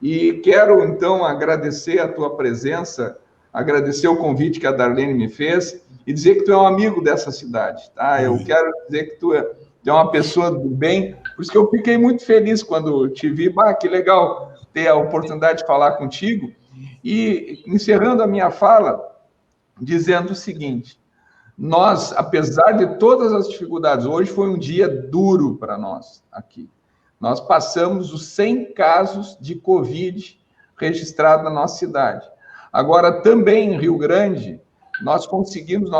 E quero, então, agradecer a tua presença, agradecer o convite que a Darlene me fez e dizer que tu é um amigo dessa cidade, tá? Eu quero dizer que tu é uma pessoa do bem, por isso que eu fiquei muito feliz quando te vi. Que legal ter a oportunidade de falar contigo. E, encerrando a minha fala, dizendo o seguinte: nós, apesar de todas as dificuldades, hoje foi um dia duro para nós aqui. Nós passamos os 100 casos de Covid registrados na nossa cidade. Agora, também em Rio Grande, nós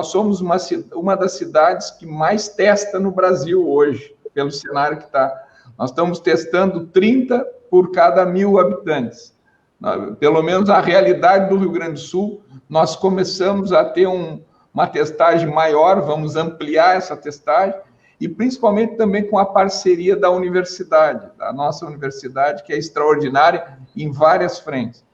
somos uma das cidades que mais testa no Brasil hoje, pelo cenário que está. Nós estamos testando 30 por cada 1.000 habitantes. Pelo menos a realidade do Rio Grande do Sul, nós começamos a ter uma testagem maior, vamos ampliar essa testagem, e principalmente também com a parceria da universidade, da nossa universidade, que é extraordinária em várias frentes.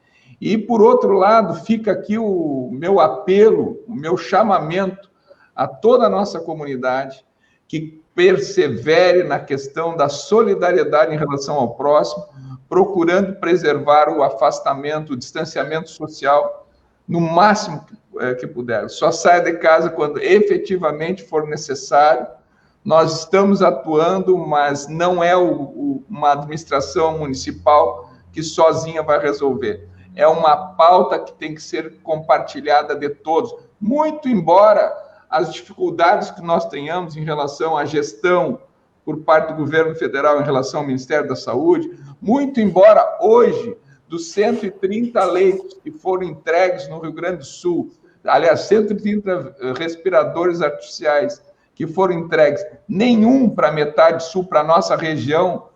E, por outro lado, fica aqui o meu apelo, o meu chamamento a toda a nossa comunidade que persevere na questão da solidariedade em relação ao próximo, procurando preservar o afastamento, o distanciamento social, no máximo que puder. Só saia de casa quando efetivamente for necessário. Nós estamos atuando, mas não é uma administração municipal que sozinha vai resolver. É uma pauta que tem que ser compartilhada de todos. Muito embora as dificuldades que nós tenhamos em relação à gestão por parte do governo federal em relação ao Ministério da Saúde, muito embora hoje, dos 130 leitos que foram entregues no Rio Grande do Sul, aliás, 130 respiradores artificiais que foram entregues, nenhum para a metade sul, para a nossa região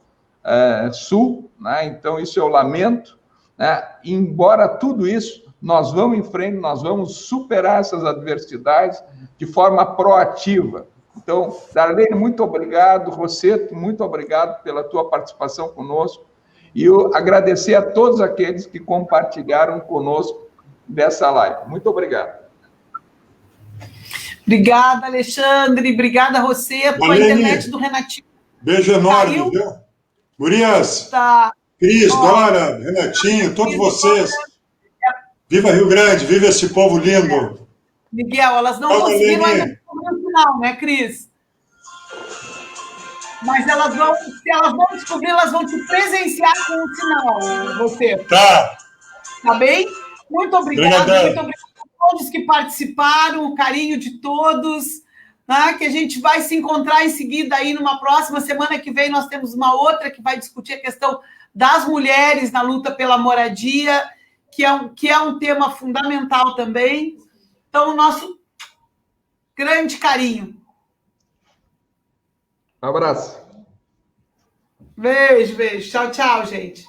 sul, né? Então isso eu lamento, né? E, embora tudo isso, nós vamos em frente, nós vamos superar essas adversidades de forma proativa. Então, Darlene, muito obrigado, Rosseto, muito obrigado pela tua participação conosco, e eu agradecer a todos aqueles que compartilharam conosco dessa live. Muito obrigado.
Obrigada, Alexandre. Obrigada, Rosseto. A internet do Renatinho.
Beijo enorme, viu? Gurias, Cris, Dora, Renatinho, todos vocês. Viva Rio Grande, viva esse povo lindo.
Miguel, elas não conseguiram ainda descobrir o final, né, Cris? Mas elas vão, se elas vão descobrir, elas vão te presenciar com o sinal, você.
Tá.
Tá bem? Muito obrigada.
Obrigadão.
Muito obrigada a todos que participaram, o carinho de todos, né? Que a gente vai se encontrar em seguida aí numa próxima semana que vem. Nós temos uma outra que vai discutir a questão das mulheres na luta pela moradia, que é um tema fundamental também. Então, o nosso grande carinho.
Um abraço.
Beijo, beijo. Tchau, tchau, gente.